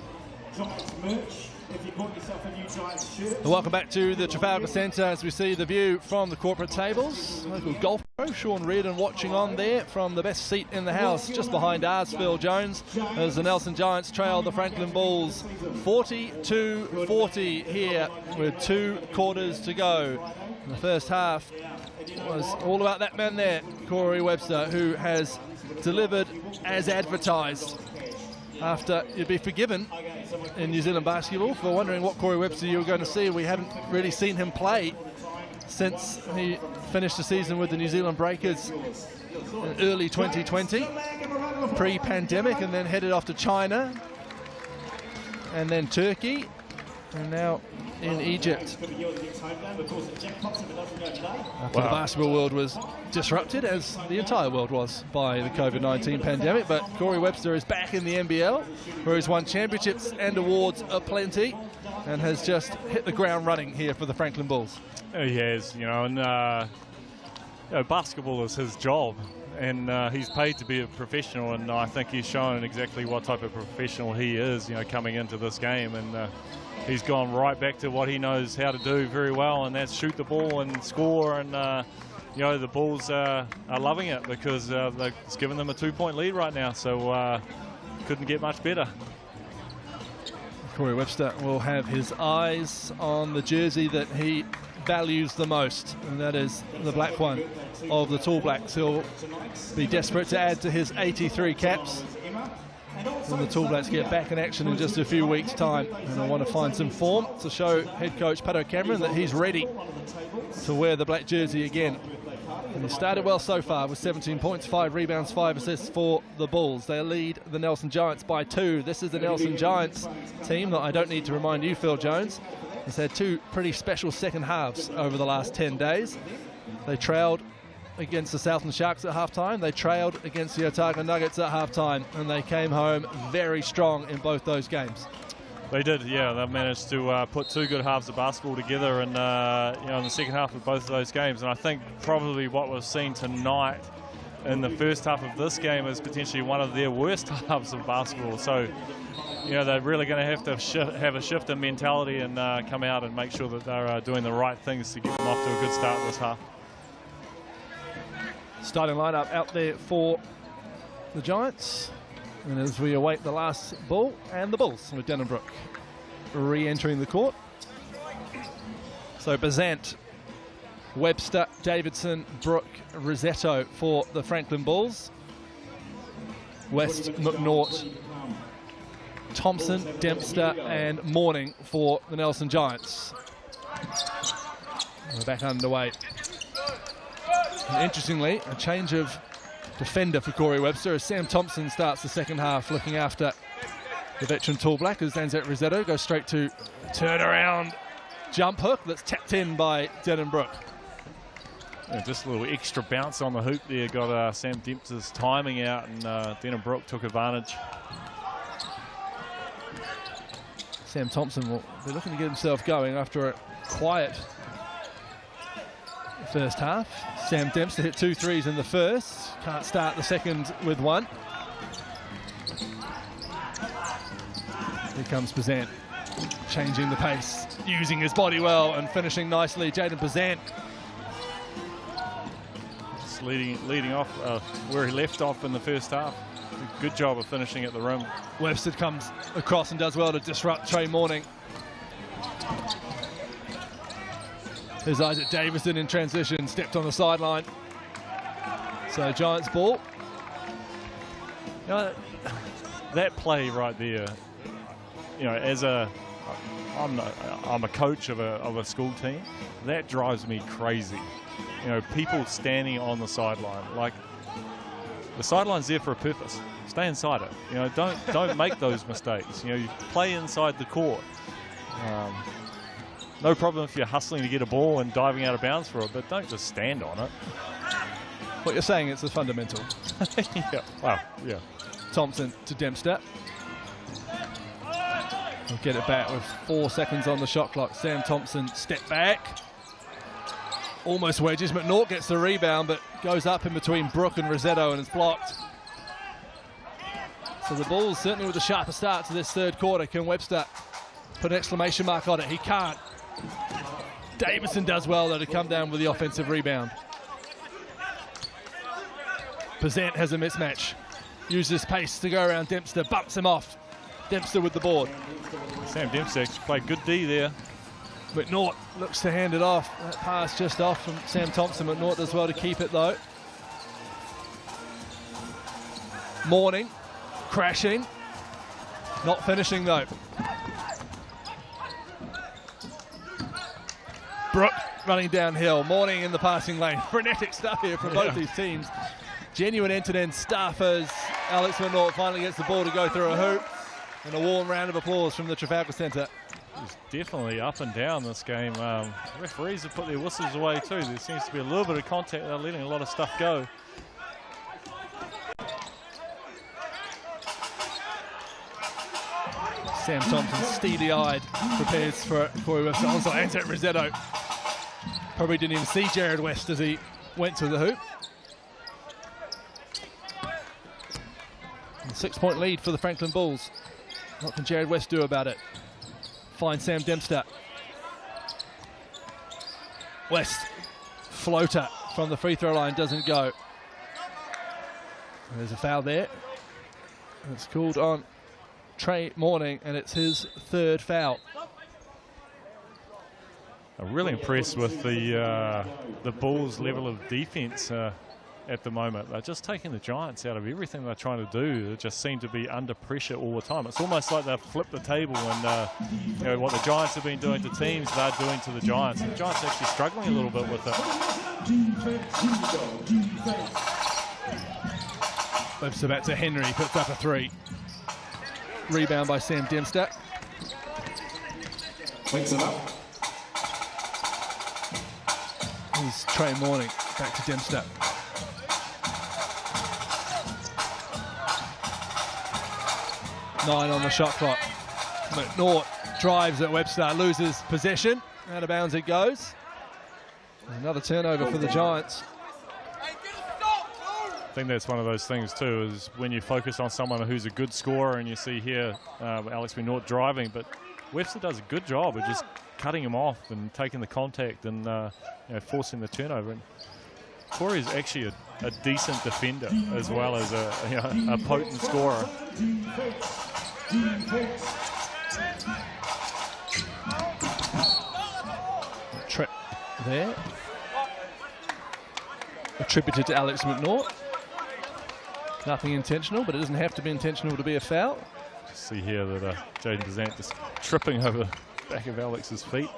Giants merch, if you bought yourself a new Giants shirt. Welcome back to the Trafalgar Centre as we see the view from the corporate tables. Local golf pro Sean Reardon watching on there from the best seat in the house, just behind ours, Phil Jones, as the Nelson Giants trail the Franklin Bulls 42-40 here with 2 quarters to go. In the first half was all about that man there, Corey Webster, who has delivered as advertised. After you'd be forgiven in New Zealand basketball for wondering what Corey Webster you were going to see. We haven't really seen him play since he finished the season with the New Zealand Breakers in early 2020, pre-pandemic, and then headed off to China and then Turkey, and now in Egypt. After the basketball world was disrupted, as the entire world was, by the COVID-19 pandemic, but Corey Webster is back in the NBL, where he's won championships and awards aplenty, and has just hit the ground running here for the Franklin Bulls. He has, you know, and basketball is his job, and he's paid to be a professional, and I think he's shown exactly what type of professional he is, you know, coming into this game, and he's gone right back to what he knows how to do very well, and that's shoot the ball and score, and you know, the Bulls are loving it because it's given them a 2-point lead right now, so couldn't get much better. Corey Webster will have his eyes on the jersey that he values the most, and that is the black one of the Tall Blacks. He'll be desperate to add to his 83 caps when the Tall Blacks get back in action in just a few weeks' time, and I want to find some form to show head coach Pato Cameron that he's ready to wear the black jersey again. And he started well so far with 17 points, 5 rebounds, 5 assists for the Bulls. They lead the Nelson Giants by 2. This is the Nelson Giants team that I don't need to remind you, Phil Jones, has had 2 pretty special second halves over the last 10 days. They trailed against the Southland Sharks at halftime. They trailed against the Otago Nuggets at halftime, and they came home very strong in both those games. They did, yeah. They managed to put 2 good halves of basketball together, and you know, in the second half of both of those games. And I think probably what we've seen tonight in the first half of this game is potentially one of their worst halves of basketball. So, you know, they're really going to have have a shift in mentality and come out and make sure that they're doing the right things to get them off to a good start this half. Starting lineup out there for the Giants, and as we await the last ball, and the Bulls with Denenbrook re-entering the court. So Bazant, Webster, Davidson, Brook, Rosetto for the Franklin Bulls. West, McNaught, Thompson, Dempster and Morning for the Nelson Giants. We're back underway. And interestingly, a change of defender for Corey Webster as Sam Thompson starts the second half looking after the veteran Tall Black, as Danzette Rosetto goes straight to turnaround jump hook that's tapped in by Denenbrook. Yeah, just a little extra bounce on the hoop there, got Sam Dempster's timing out, and Denenbrook took advantage. Sam Thompson will be looking to get himself going after a quiet first half. Sam Dempster hit 2 threes in the first, can't start the second with 1. Here comes Bazant, changing the pace, using his body well and finishing nicely. Jaden Bazant Just leading off where he left off in the first half. Good job of finishing at the rim. Webster comes across and does well to disrupt Trey Morning. There's Isaac Davison in transition, stepped on the sideline. So Giants ball. You know, that play right there, you know, I'm a coach of a school team, that drives me crazy. You know, people standing on the sideline, like, the sideline's there for a purpose. Stay inside it. You know, don't make those mistakes. You know, you play inside the court. No problem if you're hustling to get a ball and diving out of bounds for it, but don't just stand on it. What you're saying, it's a fundamental. Yeah. Wow. Yeah. Thompson to Dempster. He'll get it back with 4 seconds on the shot clock. Sam Thompson step back. Almost wedges. McNaught gets the rebound, but goes up in between Brook and Rosetto and is blocked. So the Bulls certainly with a sharper start to this third quarter. Can Webster put an exclamation mark on it? He can't. Davison does well though to come down with the offensive rebound. Bazant has a mismatch. Uses pace to go around Dempster, bumps him off. Dempster with the board. Sam Dempster played good D there. McNaught looks to hand it off. That pass just off from Sam Thompson. McNaught does well to keep it though. Morning, crashing. Not finishing though. Brooke running downhill. Morning in the passing lane. Frenetic stuff here from both these teams. Genuine end-to-end stuff as Alex McNaught finally gets the ball to go through a hoop. And a warm round of applause from the Trafalgar Centre. It's definitely up and down this game. Referees have put their whistles away too. There seems to be a little bit of contact. They're letting a lot of stuff go. Sam Thompson, steely-eyed, prepares for Corey West. Also, Ante Rossetto probably didn't even see Jared West as he went to the hoop. A 6-point lead for the Franklin Bulls. What can Jared West do about it? Finds Sam Dempster. West, floater from the free throw line, doesn't go. There's a foul there. It's called on Trey Morning, and it's his third foul. I'm really impressed with the Bulls' level of defense at the moment. They're just taking the Giants out of everything they're trying to do. They just seem to be under pressure all the time. It's almost like they've flipped the table, and you know, what the Giants have been doing to teams, they're doing to the Giants. And the Giants are actually struggling a little bit with it. Webster back to Henry, puts up a three. Rebound by Sam Dempster. Mix it up. Here's Trey Morning, back to Dempster. Nine on the shot clock. McNaught drives at Webster, loses possession. Out of bounds it goes. Another turnover for the Giants. I think that's one of those things too, is when you focus on someone who's a good scorer, and you see here Alex McNaught driving, but Webster does a good job of just cutting him off and taking the contact and you know, forcing the turnover. And Corey is actually a decent defender as well as a potent scorer. Trip there. Attributed to Alex McNaught. Nothing intentional, but it doesn't have to be intentional to be a foul. Just see here that Jaden Bazant just tripping over the back of Alex's feet.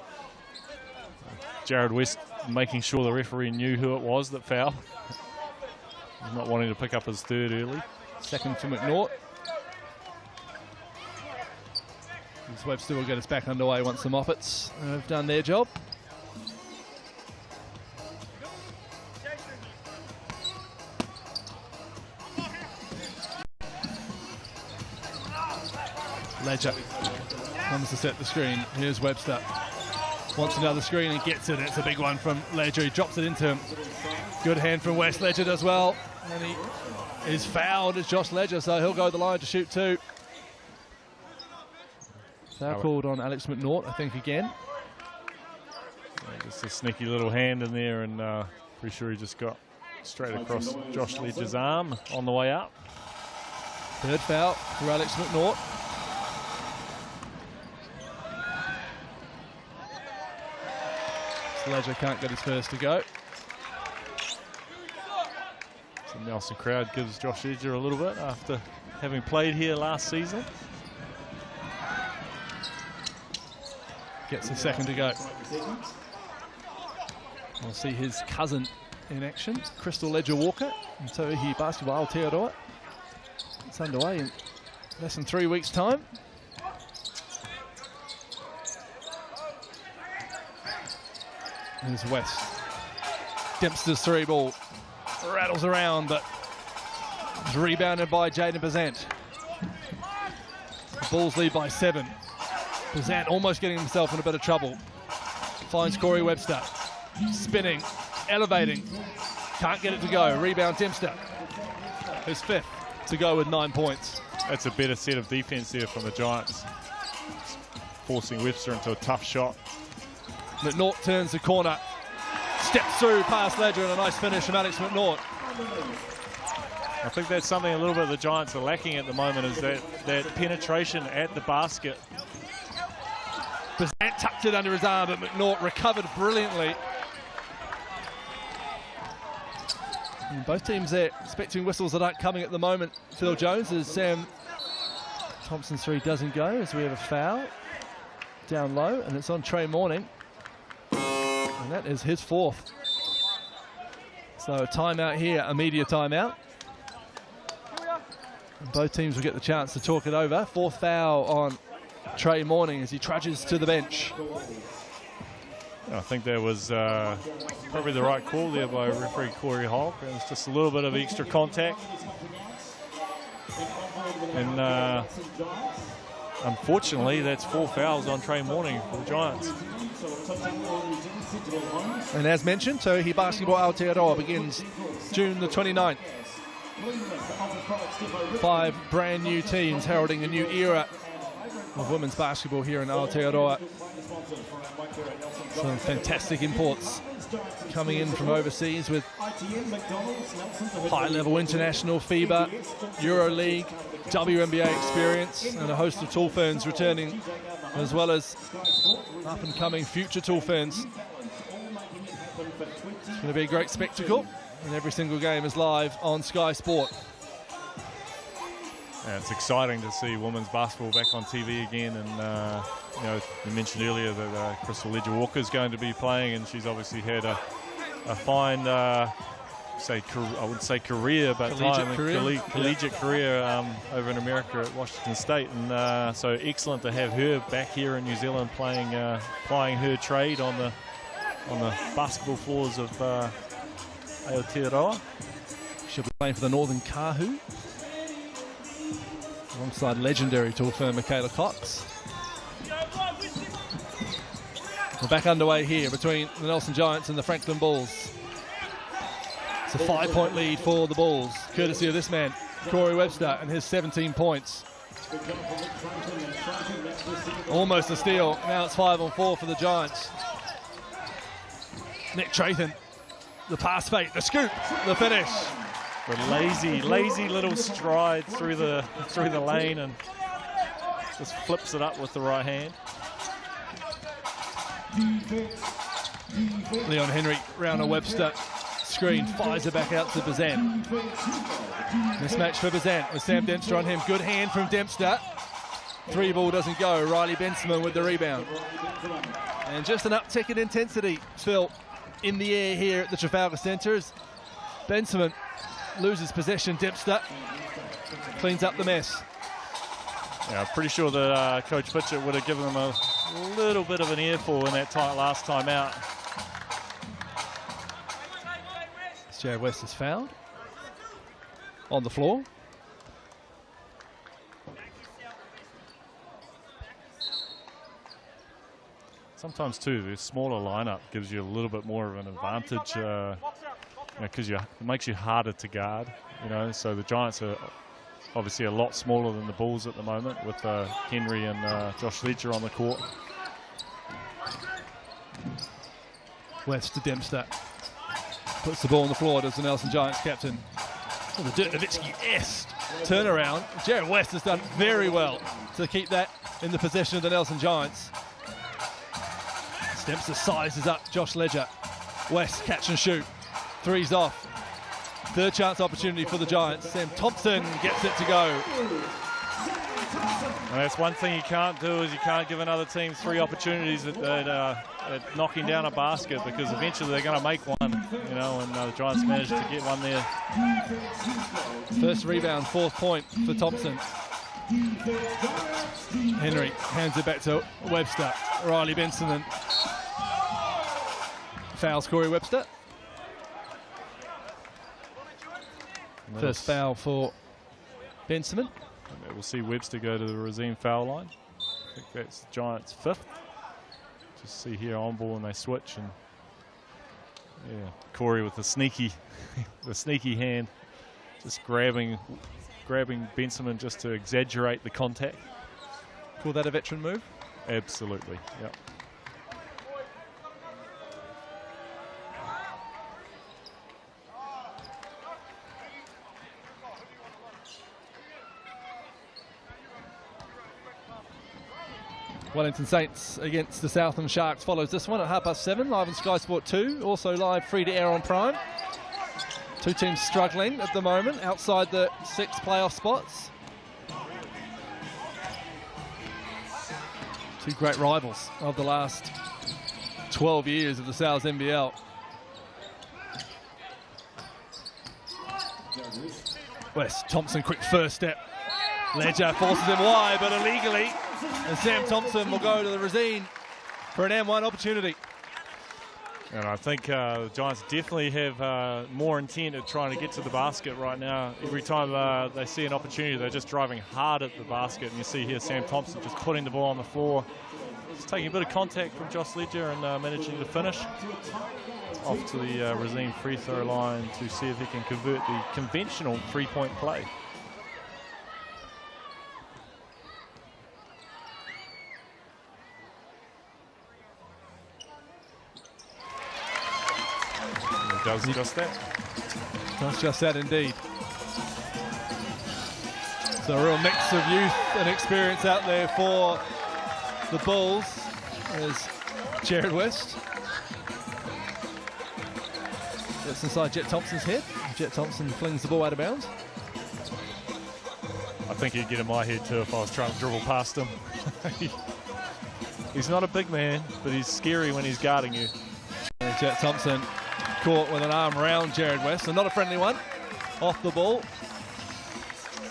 Jared West making sure the referee knew who it was that fouled. He's not wanting to pick up his third early. Second for McNaught. Webster will get us back underway once the Moppets have done their job. Ledger comes to set the screen. Here's Webster. Wants another screen and gets it. It's a big one from Ledger. He drops it into him. Good hand from West. Ledger does well. And he is fouled as Josh Ledger, so he'll go the line to shoot two. Foul called on Alex McNaught, I think, again. Yeah, just a sneaky little hand in there, and pretty sure he just got straight across Josh Ledger's arm on the way up. Third foul for Alex McNaught. Ledger can't get his first to go. So Nelson crowd gives Josh Ledger a little bit after having played here last season. Gets a second to go. We'll see his cousin in action, Crystal Ledger Walker, and so he Basketbol Aotearoa. It's underway in less than 3 weeks' time. Here's West. Dempster's three ball. Rattles around, but is rebounded by Jaden Bazant. The Bulls lead by 7. Bazant almost getting himself in a bit of trouble. Finds Corey Webster. Spinning, elevating. Can't get it to go. Rebound Dempster. His fifth to go with 9 points. that's a better set of defense there from the Giants, forcing Webster into a tough shot. McNaught turns the corner, steps through past Ledger, and a nice finish from Alex McNaught. I think that's something a little bit the Giants are lacking at the moment, is that penetration at the basket. Bazant tucked it under his arm, but McNaught recovered brilliantly. And both teams there expecting whistles that aren't coming at the moment. Phil Jones, as Sam Thompson's three doesn't go, as we have a foul down low, and it's on Trey Morning. And that is his fourth. So a timeout here, a media timeout. And both teams will get the chance to talk it over. Fourth foul on Trey Morning as he trudges to the bench. I think that was probably the right call there by referee Corey Hall. It was just a little bit of extra contact. And unfortunately, that's 4 fouls on Trey Morning for the Giants. And as mentioned, Tohi Basketball Aotearoa begins June the 29th. 5 brand new teams heralding a new era of women's basketball here in Aotearoa. Some fantastic imports coming in from overseas with high-level international FIBA, EuroLeague, WNBA experience, and a host of tool ferns returning, as well as up-and-coming future tool ferns. It's going to be a great spectacle, and every single game is live on Sky Sport. Yeah, it's exciting to see women's basketball back on TV again, and you know, you mentioned earlier that Crystal Ledger-Walker's going to be playing, and she's obviously had a fine, I wouldn't say career, but collegiate career over in America at Washington State, and so excellent to have her back here in New Zealand playing, plying her trade on the basketball floors of Aotearoa. She'll be playing for the Northern Kahu, alongside legendary tool firm Michaela Cox. We're back underway here between the Nelson Giants and the Franklin Bulls. It's a 5-point lead for the Bulls, courtesy of this man, Corey Webster, and his 17 points. Almost a steal. Now it's 5-on-4 for the Giants. Nick Trathan, the pass fake, the scoop, the finish. The lazy little stride through the lane, and just flips it up with the right hand. Leon Henry round a Webster screen, fires it back out to Bazant. Mismatch for Bazant with Sam Dempster on him. Good hand from Dempster. 3-ball doesn't go. Riley Benjamin with the rebound. And just an uptick in intensity, Phil, in the air here at the Trafalgar Centre as Benjamin loses possession. Dempster cleans up the mess. Yeah, I'm pretty sure that Coach Fitchett would have given them a little bit of an earful in that last time out. Jared West is fouled on the floor. Sometimes too, the smaller lineup gives you a little bit more of an advantage, because it makes you harder to guard. You know, so the Giants are obviously a lot smaller than the Bulls at the moment, with Henry and Josh Ledger on the court. West to Dempster. Puts the ball on the floor, does the Nelson Giants captain. Oh, the Dirk Nowitzki-esque turnaround. Jared West has done very well to keep that in the possession of the Nelson Giants. Dempster sizes up Josh Ledger. West catch and shoot. Three's off. Third chance opportunity for the Giants. Sam Thompson gets it to go. And that's one thing you can't do, is you can't give another team 3 opportunities at knocking down a basket, because eventually they're going to make one, you know, and the Giants managed to get one there. First rebound, 4th point for Thompson. Henry hands it back to Webster. Riley Benson fouls Corey Webster. First foul for Benson. We'll see Webster go to the Razine foul line. I think that's the Giants' 5th. Just see here on ball, and they switch, and yeah, Corey with the sneaky hand, just grabbing grabbing Benson just to exaggerate the contact. Call that a veteran move? Absolutely, yeah. Wellington Saints against the Southland Sharks follows this one at 7:30, live on Sky Sport 2, also live free to air on Prime. Two teams struggling at the moment outside the 6 playoff spots. Two great rivals of the last 12 years of the Souths NBL. West Thompson, quick first step. Ledger forces him wide, but illegally. And Sam Thompson will go to the Resine for an M1 opportunity. And I think the Giants definitely have more intent at trying to get to the basket right now. Every time they see an opportunity, they're just driving hard at the basket. And you see here Sam Thompson just putting the ball on the floor. Just taking a bit of contact from Josh Ledger and managing to finish. Off to the Resine free throw line to see if he can convert the conventional three-point play. Does just that. Does just that indeed. So a real mix of youth and experience out there for the Bulls. There's Jared West. Gets inside Jet Thompson's head. Jet Thompson flings the ball out of bounds. I think he'd get in my head too if I was trying to dribble past him. He's not a big man, but he's scary when he's guarding you. And Jet Thompson caught with an arm around Jared West, and not a friendly one. Off the ball.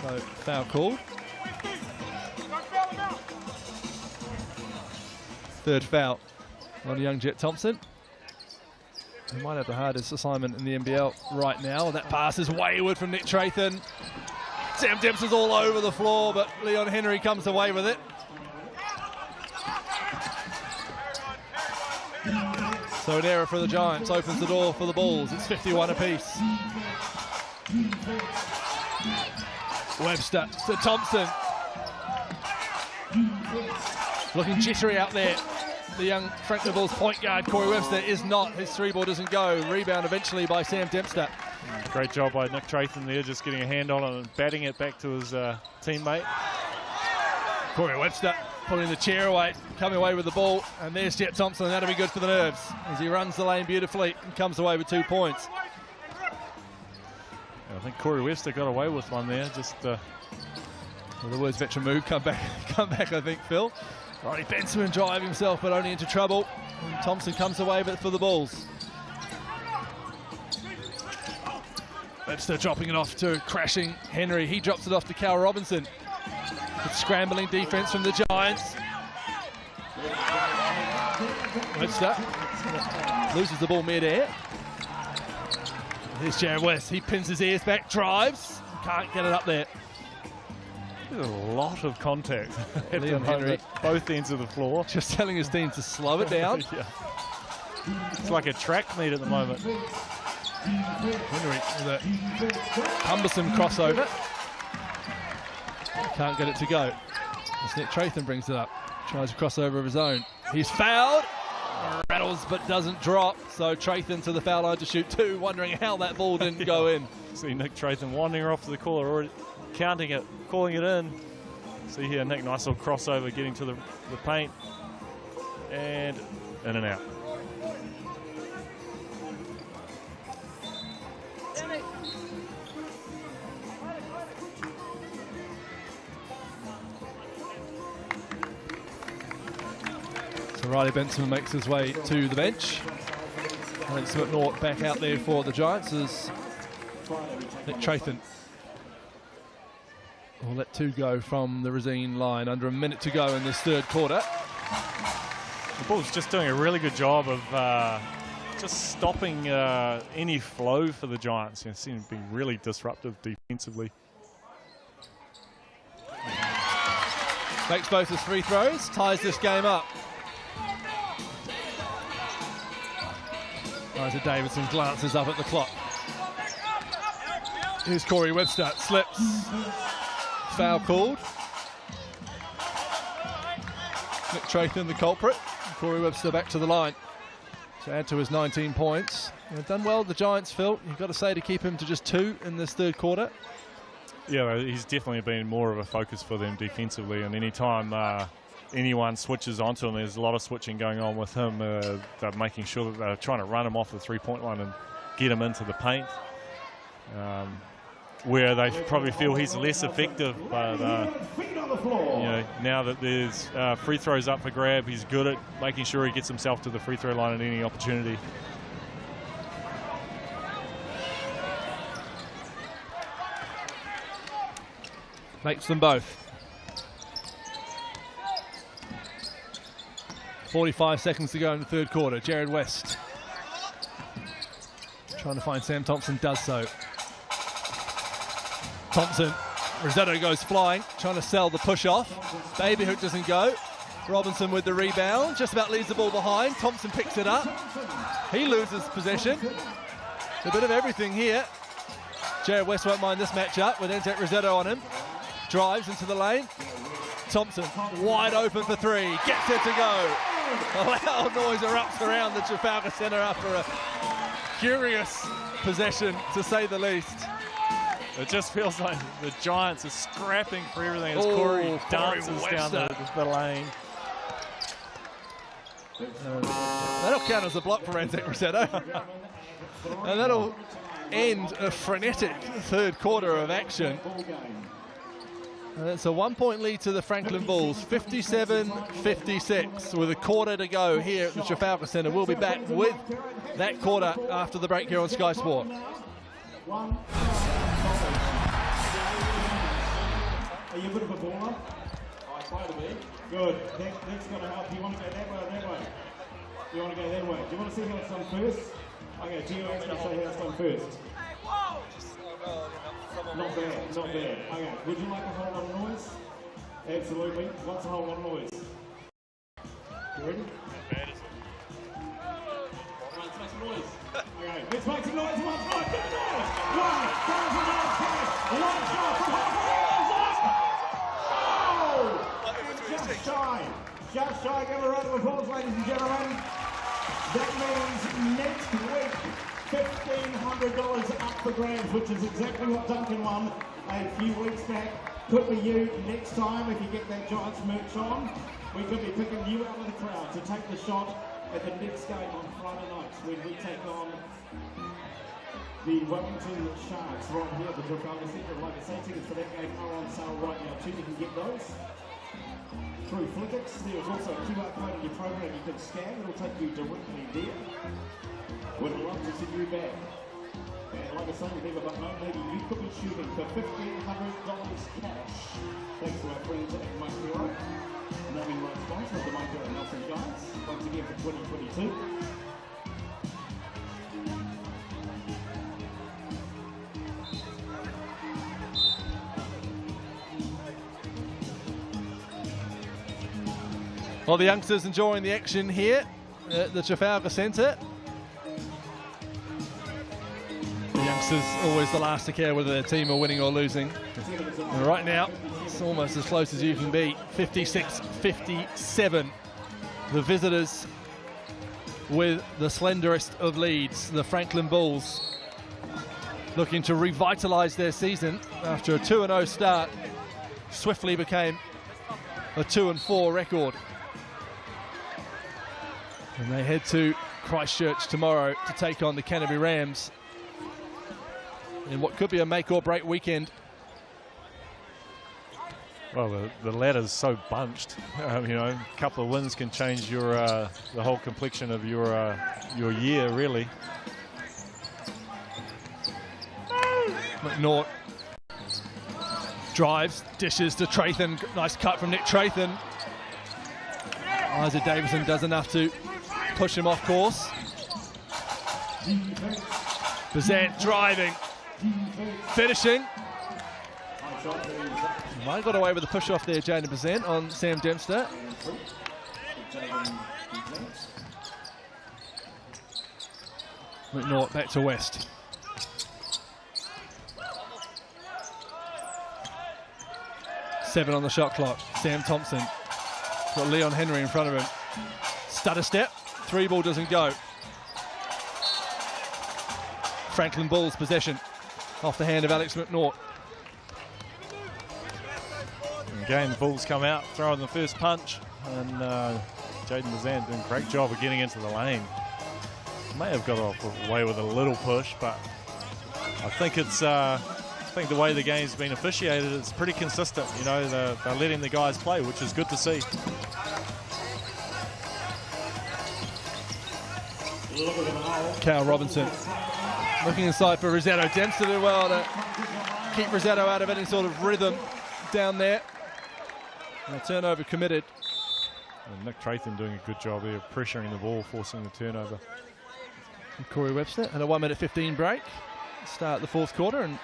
So foul called. Third foul on young Jet Thompson. He might have the hardest assignment in the NBL right now. That pass is wayward from Nick Trathan. Sam Dempsey's all over the floor, but Leon Henry comes away with it. So an error for the Giants opens the door for the Bulls. It's 51 apiece. Webster to Thompson. Looking jittery out there. The young Franklin Bulls point guard, Corey Webster, is not. His three ball doesn't go. Rebound eventually by Sam Dempster. Great job by Nick Trathan there, just getting a hand on it and batting it back to his teammate. Corey Webster pulling the chair away, coming away with the ball, and there's Jet Thompson. That'll be good for the Nerves as he runs the lane beautifully and comes away with 2 points. I think Corey Webster got away with one there. Just well, the words veteran move come back. I think, Phil. Ronnie Benson drive himself, but only into trouble. And Thompson comes away with it for the Bulls. Webster dropping it off to crashing Henry. He drops it off to Cal Robinson. Good scrambling defense from the Giants. Webster loses the ball mid-air. Here's Jared West. He pins his ears back, drives. Can't get it up there. there's a lot of contact at Leon Henry, both ends of the floor. just telling his team to slow it down. Yeah. It's like a track meet at the moment. Henry with a cumbersome crossover. Can't get it to go. As Nick Trathan brings it up. Tries a crossover of his own. He's fouled. Rattles but doesn't drop. So Trathan to the foul line to shoot two, wondering how that ball didn't go in. See Nick Trathan wandering off to the corner, already counting it, calling it in. See here, Nick, nice little crossover getting to the paint. And in and out. So Riley Benson makes his way to the bench. Alex McNaught back out there for the Giants as Nick Trathan will let two go from the Resine line. Under a minute to go in this third quarter. The Bulls just doing a really good job of just stopping any flow for the Giants. You know, seem to be really disruptive defensively. Makes both his free throws, ties this game up. Isaac Davidson glances up at the clock. Here's Corey Webster, slips. Foul called. Nick Trathan, the culprit. Corey Webster back to the line to add to his 19 points. They've done well, the Giants, Phil. You've got to say, to keep him to just 2 in this third quarter. Yeah, he's definitely been more of a focus for them defensively, and anytime anyone switches onto him, there's a lot of switching going on with him. They're making sure that they're trying to run him off the three-point line and get him into the paint, where they probably feel he's less effective. But you know, now that there's free throws up for grab, he's good at making sure he gets himself to the free throw line at any opportunity. Makes them both. 45 seconds to go in the third quarter. Jared West trying to find Sam Thompson, does so. Thompson, Rossetto goes flying, trying to sell the push off. Baby hook doesn't go. Robinson with the rebound, just about leaves the ball behind. Thompson picks it up. He loses possession. A bit of everything here. Jared West won't mind this matchup with NZ Rossetto on him. Drives into the lane. Thompson wide open for 3. Gets it to go. A loud noise erupts around the Trafalgar Centre after a curious possession, to say the least. It just feels like the Giants are scrapping for everything as Corey dances down the lane. That'll count as a block for NZ Rossetto. And that'll end a frenetic third quarter of action. And it's a 1-point lead to the Franklin Bulls, 57-56, with a quarter to go here at the Trafalgar Centre. We'll be back with that quarter after the break here on Sky Sport. Are you a bit of a baller? I try to be. Good. That's going to help. You want to go that way or that way? You want to go that way. Do you want to see how it's done first? Okay, do you want to show how it's done first? Not bad, not bad. Okay, would you like a whole lot of noise? Absolutely. What's a whole lot of noise? You ready? Not bad, is it? Right, let's make some noise. Okay, let's make some noise. One, good noise. 1,000 one shot from half just shy. Just shy. Give a round of applause, ladies and gentlemen. That means next week, $1,500 up for grabs, which is exactly what Duncan won a few weeks back. Could be you next time if you get that Giants merch on. We could be picking you out of the crowd to take the shot at the next game on Friday night when we take on the Wellington Sharks right here at the Trafalgar Centre. Like I say, tickets for that game are on sale right now too. You can get those through Flickix. There's also a QR code in your program you can scan. It'll take you directly there. We'd love to see you back. And like I say, you never but know, maybe you could be shooting for $1,500 cash. Thanks to our friends at Mike Hero. Naming right sponsor of the Mike Hero Nelson Giants. Once again for 2022. Well, the youngsters enjoying the action here at the Trafalgar Centre. The youngsters always the last to care whether their team are winning or losing. And right now, it's almost as close as you can be. 56-57. The visitors with the slenderest of leads, the Franklin Bulls, looking to revitalise their season after a 2-0 start. Swiftly became a 2-4 record. And they head to Christchurch tomorrow to take on the Canterbury Rams in what could be a make-or-break weekend. Well, the ladder's so bunched. You know, a couple of wins can change your the whole complexion of your year, really. McNaught drives, dishes to Trathan. Nice cut from Nick Trathan. Isaac Davison does enough to push him off course. Bazant driving, finishing. Might have got away with the push off there, Jaden Bazant on Sam Dempster. McNaught back to West. 7 on the shot clock. Sam Thompson. Got Leon Henry in front of him. Stutter step. 3-ball doesn't go. Franklin Bull's possession. Off the hand of Alex McNaught. Again, Bulls come out, throwing the first punch, and Jaden Bazan doing a great job of getting into the lane. May have got away with a little push, but I think it's I think the way the game's been officiated, it's pretty consistent. You know, they're letting the guys play, which is good to see. Cal Robinson looking inside for Rossetto. Dempster did well to keep Rossetto out of any sort of rhythm down there. And a turnover committed. And Nick Tratham doing a good job there, pressuring the ball, forcing the turnover. And Corey Webster and a 1 minute 15 break. Start the fourth quarter, and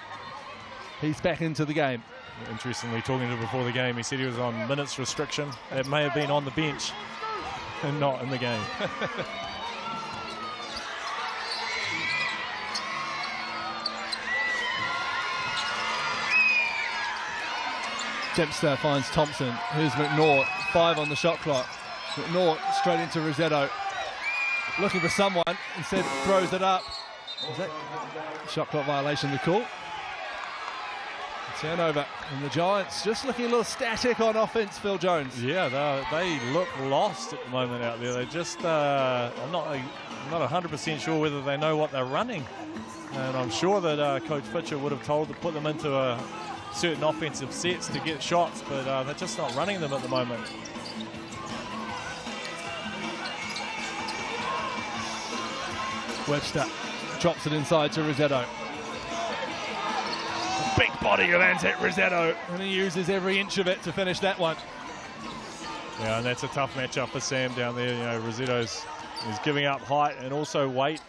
he's back into the game. Interestingly, talking to him before the game, he said he was on minutes restriction. It may have been on the bench and not in the game. Dempster finds Thompson. Here's McNaught. 5 on the shot clock. McNaught straight into Rossetto. Looking for someone. Instead throws it up. Is that shot clock violation to call? Turnover. And the Giants just looking a little static on offense, Phil Jones. Yeah, they look lost at the moment out there. They just, I'm not 100% sure whether they know what they're running. And I'm sure that Coach Fisher would have put them into certain offensive sets to get shots, but they're just not running them at the moment. Webster drops it inside to Rossetto. Big body of Antek Rossetto, and he uses every inch of it to finish that one. Yeah, and that's a tough matchup for Sam down there. You know, Rossetto's giving up height and also weight.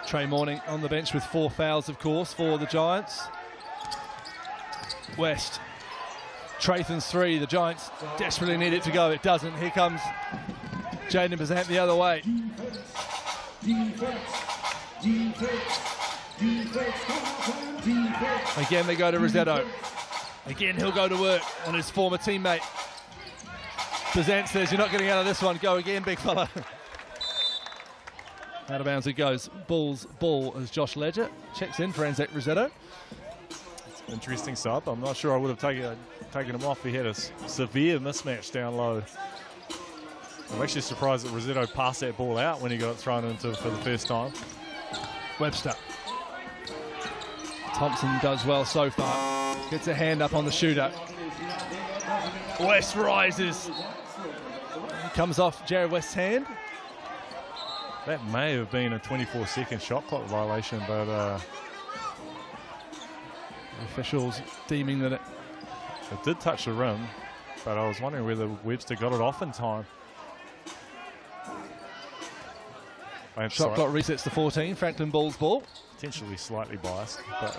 Trey Morning on the bench with 4 fouls, of course, for the Giants. West. Trathan's 3. The Giants desperately need it to go. It doesn't. Here comes Jaden Bazant the other way. Again, they go to Rossetto. Again, he'll go to work on his former teammate. Bazant says, "You're not getting out of this one. Go again, big fella." Out of bounds it goes. Bulls ball as Josh Ledger checks in for Antek Rossetto. Interesting sub. I'm not sure I would have taken him off. He had a severe mismatch down low. I'm actually surprised that Rossetto passed that ball out when he got it thrown into for the first time. Webster. Thompson does well so far. Gets a hand up on the shooter. West rises. He comes off Jared West's hand. That may have been a 24-second shot clock violation, but the officials deeming that it did touch the rim, but I was wondering whether Webster got it off in time. Shot clock resets to 14. Franklin Bull's ball. Potentially slightly biased, but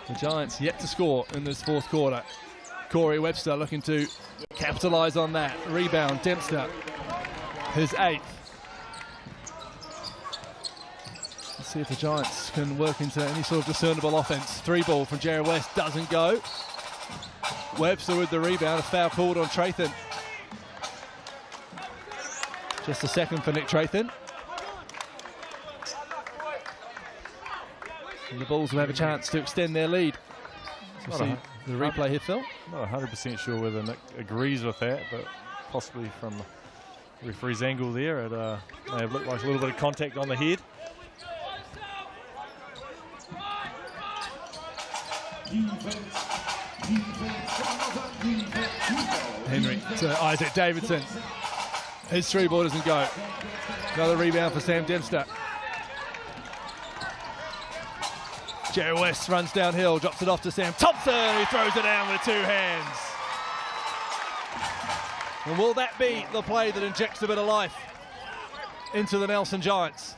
the Giants yet to score in this fourth quarter. Corey Webster looking to capitalise on that. Rebound, Dempster. His 8th. Let's see if the Giants can work into any sort of discernible offense. 3-ball from Jared West doesn't go. Webster with the rebound. A foul called on Trathan. Just a second for Nick Trathan. And the Bulls will have a chance to extend their lead. We'll see the replay here, Phil. Not 100% sure whether Nick agrees with that, but possibly from the referee's angle there, it may have looked like a little bit of contact on the head. Henry to Isaac Davidson. His 3-ball doesn't go. Another rebound for Sam Dempster. Jerry West runs downhill, drops it off to Sam Thompson, who throws it down with 2 hands. And will that be the play that injects a bit of life into the Nelson Giants?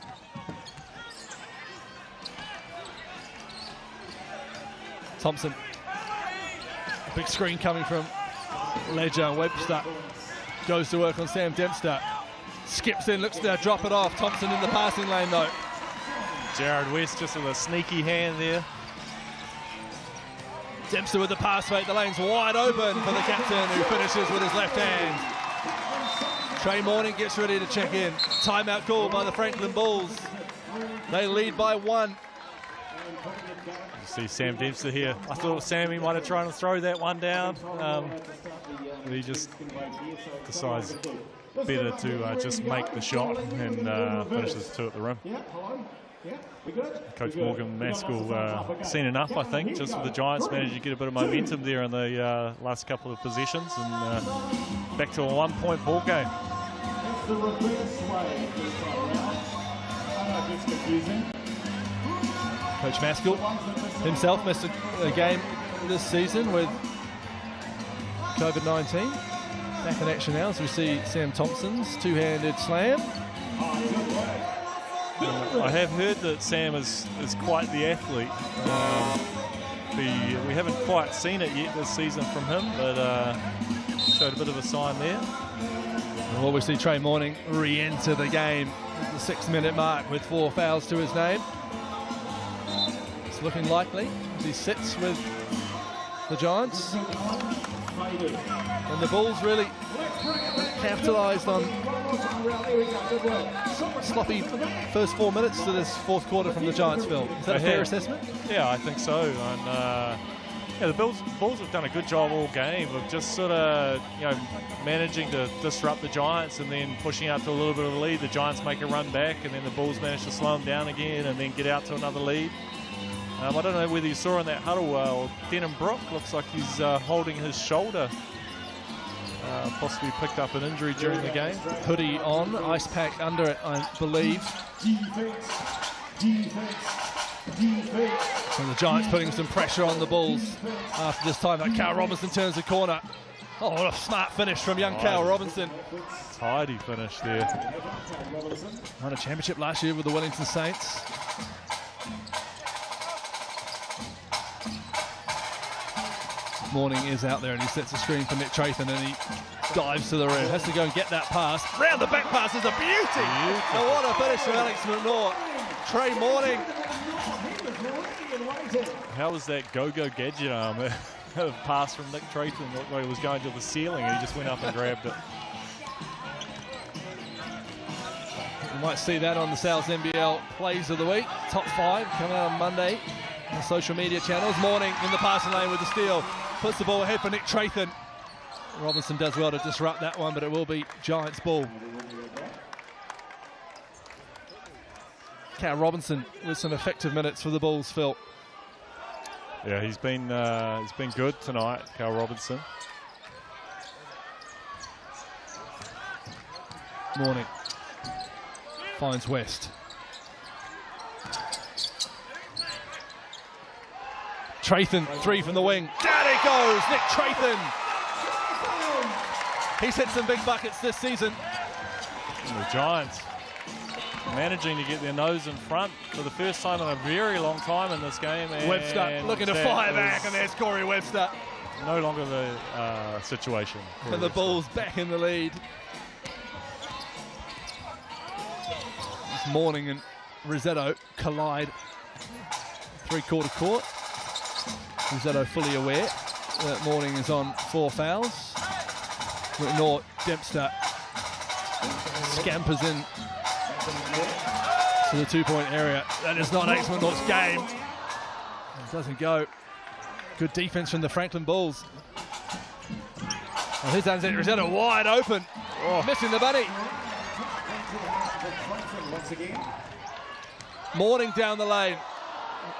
Thompson. Big screen coming from Ledger. Webster goes to work on Sam Dempster. Skips in, looks to drop it off. Thompson in the passing lane though. Jared West just with a sneaky hand there. Dempster with the pass fake, the lane's wide open for the captain, who finishes with his left hand. Trey Morning gets ready to check in. Timeout call by the Franklin Bulls. They lead by 1. You see Sam Dempster here. I thought Sammy might have tried to throw that one down. He just decides better to just make the shot and finishes 2 at the rim. Coach Morgan Maskell seen enough, I think, just with the Giants managed to get a bit of momentum there in the last couple of possessions, and back to a 1-point ball game. Coach Maskell himself missed a game this season with COVID-19. Back in action now as we see Sam Thompson's two-handed slam. I have heard that Sam is quite the athlete. We haven't quite seen it yet this season from him, but showed a bit of a sign there. Well, we see Trey Morning re-enter the game at the 6-minute mark with 4 fouls to his name. It's looking likely as he sits with the Giants. And the Bulls really capitalised on sloppy first 4 minutes to this fourth quarter from the Giants, Phil. Is that a fair assessment? Yeah, I think so. And yeah, the Bulls have done a good job all game of just sort of, managing to disrupt the Giants and then pushing out to a little bit of a lead. The Giants make a run back, and then the Bulls manage to slow them down again and then get out to another lead. I don't know whether you saw in that huddle, Denham Brook looks like he's holding his shoulder. Possibly picked up an injury during the game. Hoodie on, ice pack under it, I believe. And the Giants putting some pressure on the Bulls after this time. Cal Robinson turns the corner. Oh, what a smart finish from young Cal Robinson. Tidy finish there. Won a championship last year with the Wellington Saints. Morning is out there and he sets a screen for Nick Trathan and he dives to the rim. Has to go and get that pass. Round the back pass is a beauty. And what a finish from Alex McNaught. Trey Morning. How was that go-go gadget arm? A pass from Nick Trathan looked like it was going to the ceiling and he just went up and grabbed it. You might see that on the Sal's NBL Plays of the Week. Top 5 coming out on Monday on social media channels. Morning in the passing lane with the steal. Puts the ball ahead for Nick Trathan. Robinson does well to disrupt that one, but it will be Giants ball. Cal Robinson with some effective minutes for the Bulls, Phil. Yeah, he's been good tonight, Cal Robinson. Morning finds West. Trathan, 3 from the wing. Down it goes, Nick Trathan. He's hit some big buckets this season. And the Giants managing to get their nose in front for the first time in a very long time in this game. And Webster looking to fire back, and there's Corey Webster. No longer the situation. And the Bulls back in the lead. This Morning and Rossetto collide 3-quarter court. Rossetto fully aware that Morning is on 4 fouls. McNaught, Dempster scampers in to the 2-point area. That is not Alex McNaught's game. It doesn't go. Good defense from the Franklin Bulls. Well, here's Anzette Rossetto wide open. Oh, missing the bunny. Morning down the lane.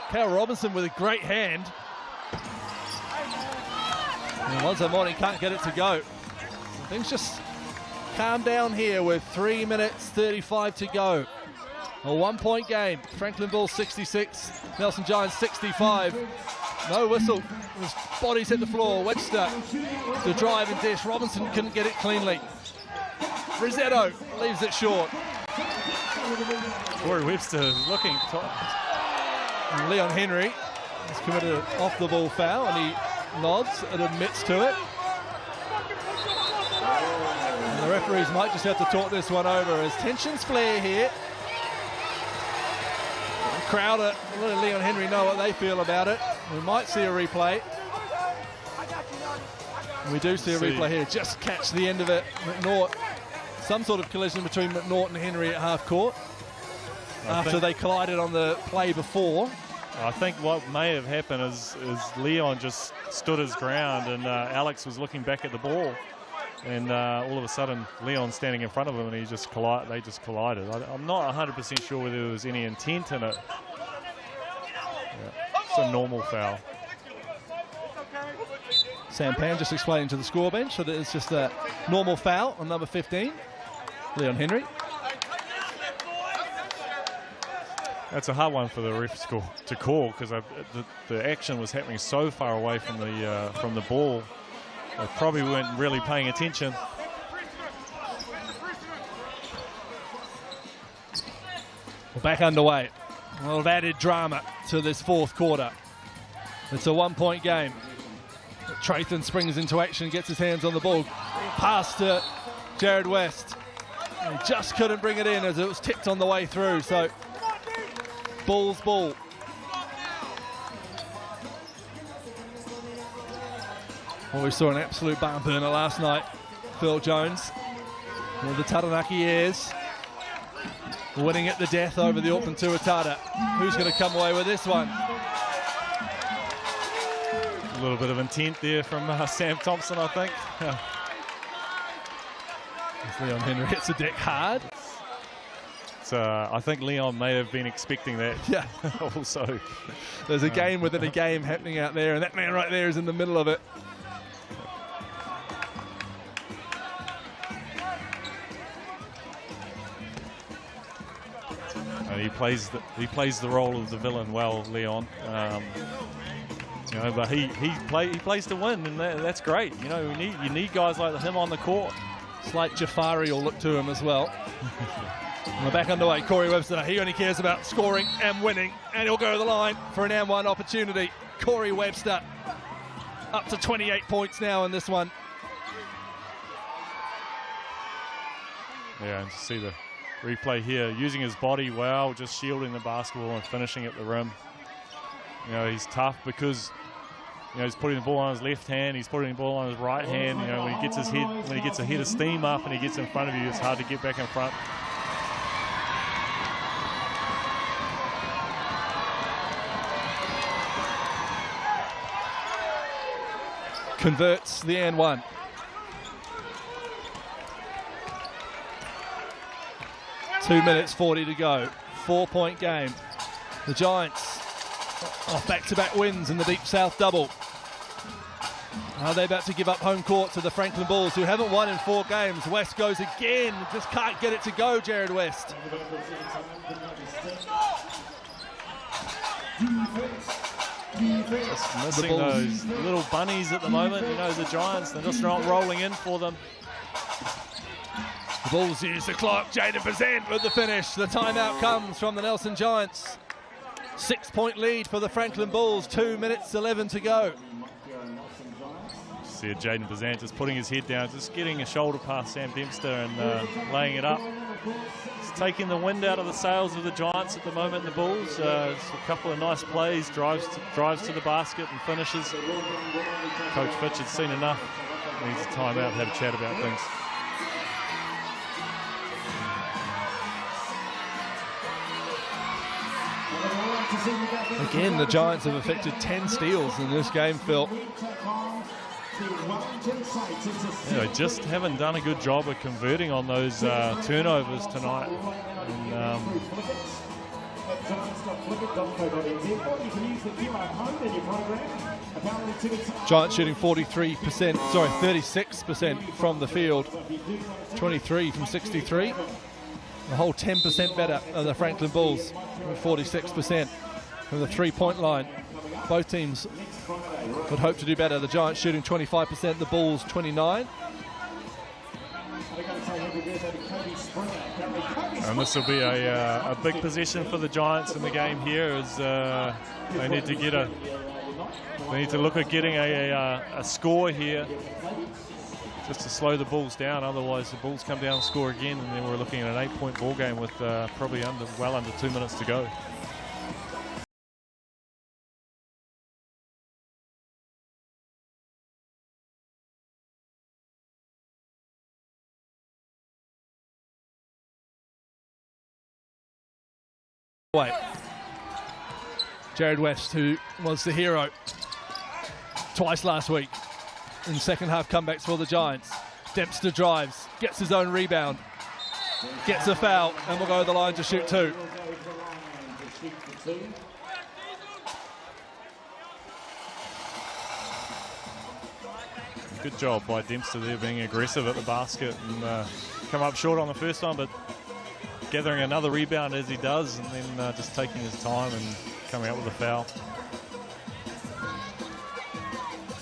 Cal Robinson with a great hand. And Alonzo Morning can't get it to go. Things just calm down here with 3 minutes 35 to go. A 1-point game. Franklin Bulls 66, Nelson Giants 65. No whistle. His body's hit the floor. Webster, the drive and dish. Robinson couldn't get it cleanly. Rossetto leaves it short. Corey Webster looking top. And Leon Henry has committed an off-the-ball foul, and he nods and admits to it. And the referees might just have to talk this one over as tensions flare here. Crowder and Leon Henry know what they feel about it. We might see a replay. We do see a replay here. Just catch the end of it. McNaught, some sort of collision between McNaught and Henry at half court after they collided on the play before. I think what may have happened is Leon just stood his ground, and Alex was looking back at the ball, and all of a sudden Leon's standing in front of him, and they just collided. I'm not 100% sure whether there was any intent in it. Yeah, it's a normal foul. Sampan just explaining to the score bench that it's just a normal foul on number 15, Leon Henry. That's a hard one for the ref to call, because the action was happening so far away from the ball. They probably weren't really paying attention. We're back underway. A lot of added drama to this fourth quarter. It's a one-point game. Trathan springs into action, gets his hands on the ball. Pass to Jared West. He just couldn't bring it in as it was tipped on the way through. So, Bulls ball. Well, we saw an absolute barn burner last night. Phil Jones with the Taranaki Airs, winning at the death over the Auckland Tuatara. Who's going to come away with this one? A little bit of intent there from Sam Thompson, I think. Leon Henry hits the deck hard. I think Leon may have been expecting that. Yeah. Also, there's a game within a game happening out there, and that man right there is in the middle of it. And he plays the role of the villain well, Leon. You know, but he plays to win, and that's great. You know, you need guys like him on the court. Slight Jafari will look to him as well. We're back underway. Corey Webster, he only cares about scoring and winning, and he'll go to the line for an and one opportunity. Corey Webster up to 28 points now in this one. Yeah, and to see the replay here, using his body well, just shielding the basketball and finishing at the rim. You know, he's tough because, you know, he's putting the ball on his left hand, he's putting the ball on his right hand. You know, when he gets a head of steam up and he gets in front of you, it's hard to get back in front. Converts the and one. Two minutes 40 to go. 4-point game. The Giants off back-to-back wins in the Deep South double. Are they about to give up home court to the Franklin Bulls, who haven't won in 4 games? West goes again, just can't get it to go, Jared West. Just missing those little bunnies at the moment. You know, the Giants, they're just not rolling in for them. The Bulls use the clock. Jaden Bazant with the finish. The timeout comes from the Nelson Giants. 6-point lead for the Franklin Bulls. 2 minutes 11 to go. See Jaden Bazant just putting his head down, just getting a shoulder past Sam Dempster and laying it up. It's taking the wind out of the sails of the Giants at the moment. The Bulls, a couple of nice plays, drives to the basket and finishes. Coach Fitch had seen enough. Needs a timeout to have a chat about things. Again, the Giants have effected 10 steals in this game, Phil. Yeah, they just haven't done a good job of converting on those turnovers tonight. And, Giants shooting 36% from the field, 23 from 63. The whole 10% better than the Franklin Bulls, 46% from the three-point line. Both teams would hope to do better. The Giants shooting 25%, the Bulls 29%. And this will be a big position for the Giants in the game here, as they need to look at getting a score here, just to slow the Bulls down. Otherwise, the Bulls come down and score again, and then we're looking at an 8-point ball game with probably well under 2 minutes to go. Wait. Jared West, who was the hero twice last week in second half comebacks for the Giants. Dempster drives, gets his own rebound, gets a foul, and will go to the line to shoot 2. Good job by Dempster there, being aggressive at the basket and come up short on the first one, but gathering another rebound as he does, and then just taking his time and coming out with a foul.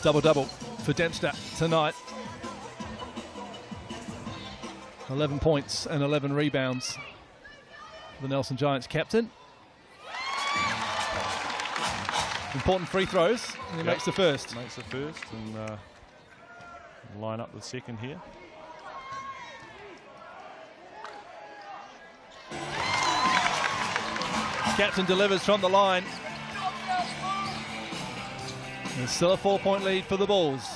Double-double for Dempster tonight. 11 points and 11 rebounds. The Nelson Giants captain. Important free throws, and he makes the first. Makes the first, and line up the second here. Captain delivers from the line. There's still a 4-point lead for the Bulls.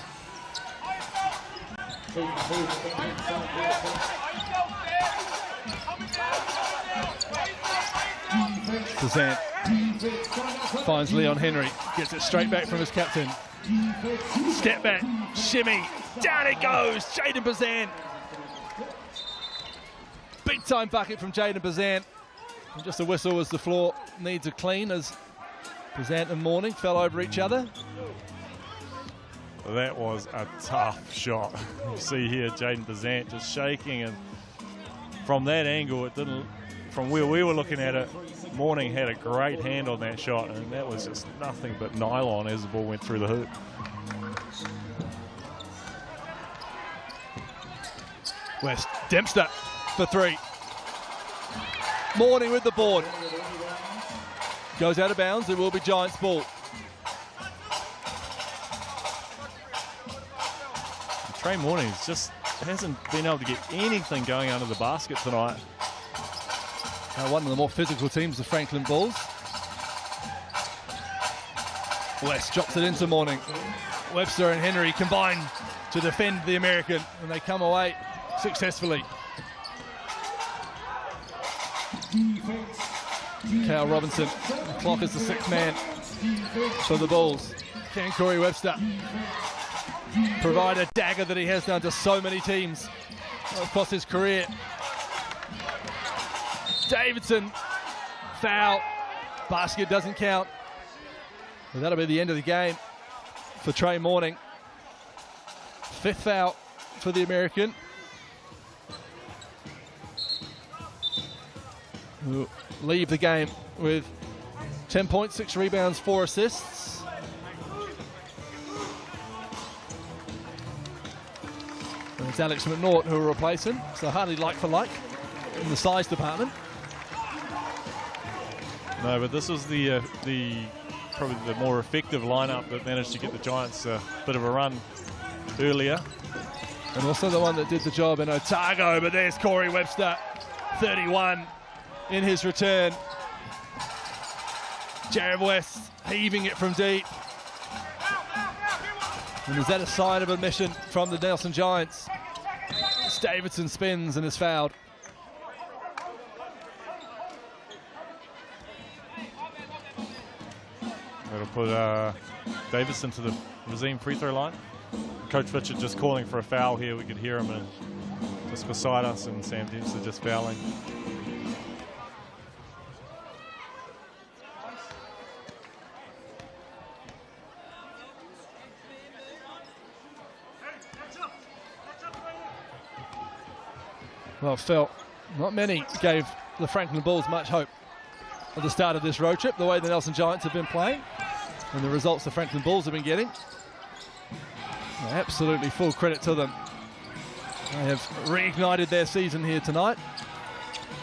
Kazan finds Leon Henry, gets it straight back from his captain. Step back, shimmy, down it goes, Jaden Bazan. Big time bucket from Jaden Bazan. And just a whistle as the floor needs a clean as Bazan and Morning fell over each other. That was a tough shot. You see here Jaden Bazant just shaking, and from that angle, it didn't. From where we were looking at it, Morning had a great hand on that shot, and that was just nothing but nylon as the ball went through the hoop. West, Dempster for 3. Morning with the board. Goes out of bounds, it will be Giants ball. Trey Morning just hasn't been able to get anything going under the basket tonight. One of the more physical teams, the Franklin Bulls. West drops it into Morning. Webster and Henry combine to defend the American, and they come away successfully. Cal Robinson, the clock is the 6th man for the Bulls. Can Corey Webster provide a dagger that he has done to so many teams across his career? Davidson, foul, basket doesn't count. And that'll be the end of the game for Trey Morning. 5th foul for the American. Who leave the game with 10 points, 6 rebounds, 4 assists. And it's Alex McNaught who will replace him, so hardly like for like in the size department. No, but this was the probably the more effective lineup that managed to get the Giants a bit of a run earlier. And also the one that did the job in Otago, but there's Corey Webster, 31 in his return. Jared West heaving it from deep. And is that a sign of admission from the Nelson Giants? Davidson spins and is fouled. That'll put Davidson to the Razim free throw line. Coach Richard just calling for a foul here. We could hear him just beside us, and Sam Dempster just fouling. Well, Phil, not many gave the Franklin Bulls much hope at the start of this road trip, the way the Nelson Giants have been playing and the results the Franklin Bulls have been getting. Absolutely full credit to them. They have reignited their season here tonight,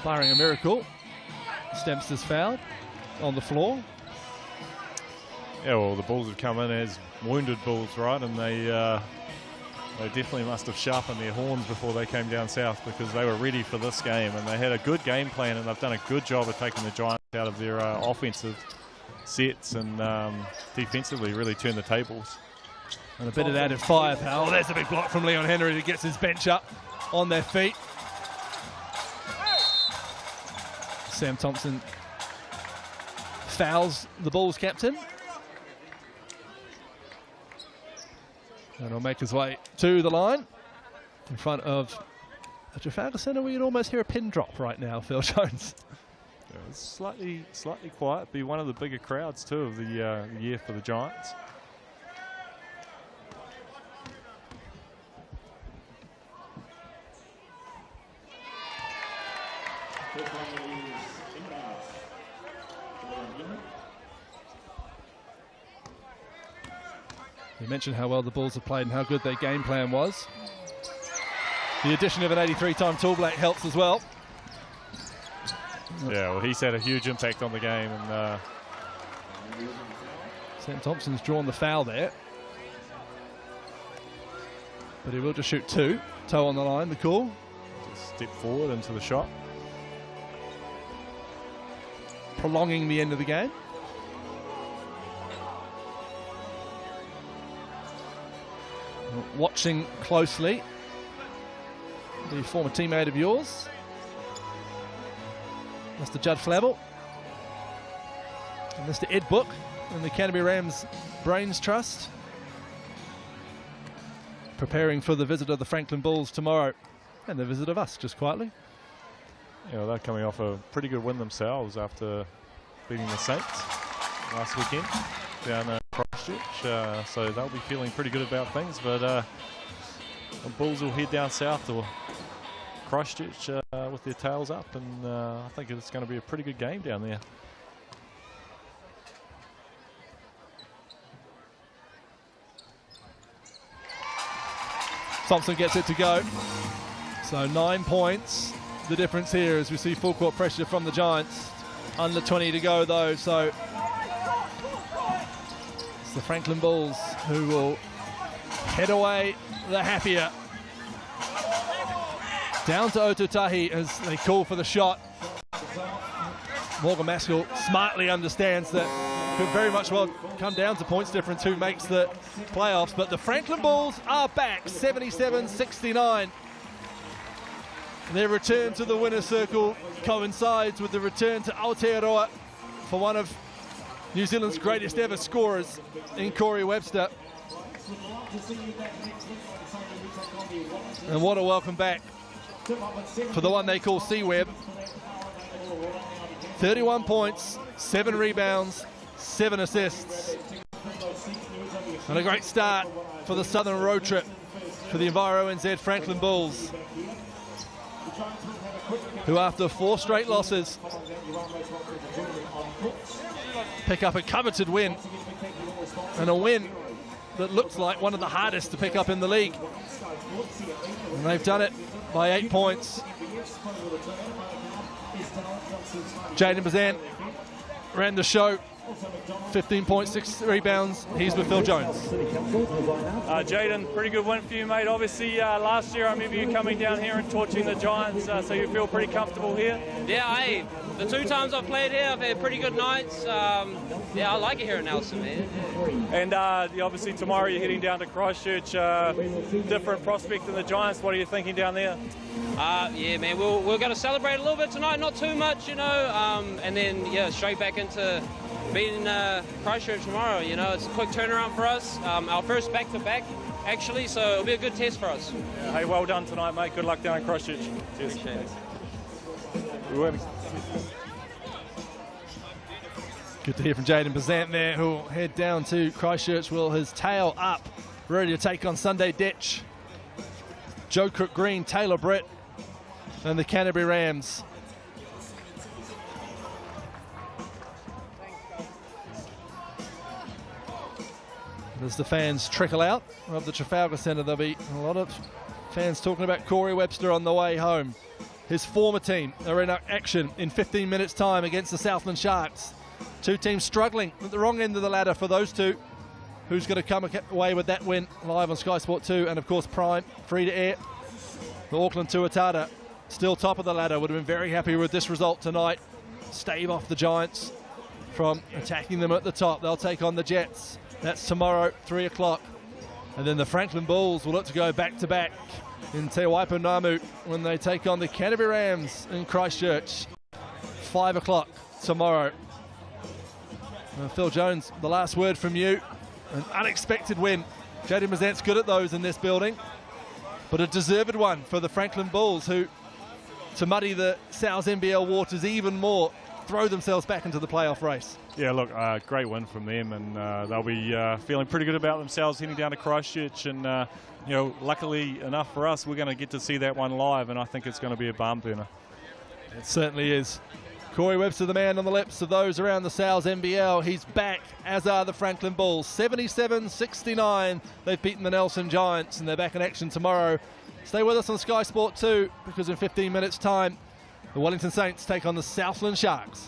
barring a miracle. Dempster's fouled on the floor. Yeah, well, the Bulls have come in as wounded Bulls, right? And they definitely must have sharpened their horns before they came down south, because they were ready for this game and they had a good game plan, and they've done a good job of taking the Giants out of their offensive sets and defensively really turned the tables. And a bit of added firepower. Oh, there's a big block from Leon Henry that gets his bench up on their feet. Sam Thompson fouls the Bulls captain. And he'll make his way to the line in front of a Trafalgar Centre where you'd almost hear a pin drop right now, Phil Jones. Yeah, it's slightly quiet. Be one of the bigger crowds too of the year for the Giants. You mentioned how well the Bulls have played and how good their game plan was. The addition of an 83-time Tall Black helps as well. Yeah, well, he's had a huge impact on the game. And Sam Thompson's drawn the foul there. But he will just shoot 2. Toe on the line, the call. just step forward into the shot. Prolonging the end of the game. Watching closely the former teammate of yours, Mr. Judd Flavel, and Mr. Ed Book and the Canterbury Rams Brains Trust, preparing for the visit of the Franklin Bulls tomorrow and the visit of us, just quietly. Yeah, they're coming off a pretty good win themselves after beating the Saints last weekend down Christchurch, so they'll be feeling pretty good about things. But the Bulls will head down south to Christchurch with their tails up, and I think it's going to be a pretty good game down there. Thompson gets it to go. So 9 points. The difference here as we see full court pressure from the Giants. Under 20 to go though, so it's the Franklin Bulls who will head away the happier. Down to Otutahi as they call for the shot. Morgan Maskell smartly understands that could very much well come down to points difference who makes the playoffs, but the Franklin Bulls are back 77-69. Their return to the winner's circle coincides with the return to Aotearoa for one of New Zealand's greatest ever scorers in Corey Webster. And what a welcome back for the one they call C-Web. 31 points, 7 rebounds, 7 assists. And a great start for the Southern road trip for the Enviro NZ Franklin Bulls, who after 4 straight losses pick up a coveted win, and a win that looks like one of the hardest to pick up in the league. And they've done it by 8 points. Jaden Bazant ran the show. 15.6 rebounds. He's with Phil Jones. Jaden, pretty good win for you, mate. Obviously, last year I remember you coming down here and torching the Giants, so you feel pretty comfortable here? Yeah, the 2 times I've played here, I've had pretty good nights. Yeah, I like it here in Nelson, man. And obviously tomorrow you're heading down to Christchurch, different prospect than the Giants. What are you thinking down there? Yeah, man, we're going to celebrate a little bit tonight, not too much, you know, and then, yeah, straight back into beating Christchurch tomorrow. You know, it's a quick turnaround for us. Our first back-to-back, actually, so it'll be a good test for us. Yeah, hey, well done tonight, mate. Good luck down in Christchurch. Cheers. Appreciate it. Good to hear from Jaden Bazant there, who will head down to Christchurch with his tail up, ready to take on Sunday Ditch, Joe Cook Green, Taylor Britt, and the Canterbury Rams. As the fans trickle out of the Trafalgar Centre, there'll be a lot of fans talking about Corey Webster on the way home. His former team are in action in 15 minutes' time against the Southland Sharks. 2 teams struggling at the wrong end of the ladder for those 2. Who's going to come away with that win? Live on Sky Sport 2 and, of course, Prime, free to air. The Auckland Tuatara, still top of the ladder, would have been very happy with this result tonight. Stave off the Giants from attacking them at the top. They'll take on the Jets. That's tomorrow, 3 o'clock. And then the Franklin Bulls will look to go back-to-back in Te Waipounamu when they take on the Canterbury Rams in Christchurch. 5 o'clock tomorrow. Phil Jones, the last word from you. An unexpected win. JD Mazant's good at those in this building, but a deserved one for the Franklin Bulls, who, to muddy the Sal's NBL waters even more, throw themselves back into the playoff race. Yeah, look, great win from them, and they'll be feeling pretty good about themselves heading down to Christchurch. And you know, luckily enough for us, we're going to get to see that one live, and I think it's going to be a barn burner. It certainly is. Corey Webster, the man on the lips of those around the Sal's NBL. He's back, as are the Franklin Bulls. 77-69. They've beaten the Nelson Giants, and they're back in action tomorrow. Stay with us on Sky Sport 2, because in 15 minutes' time, the Wellington Saints take on the Southland Sharks.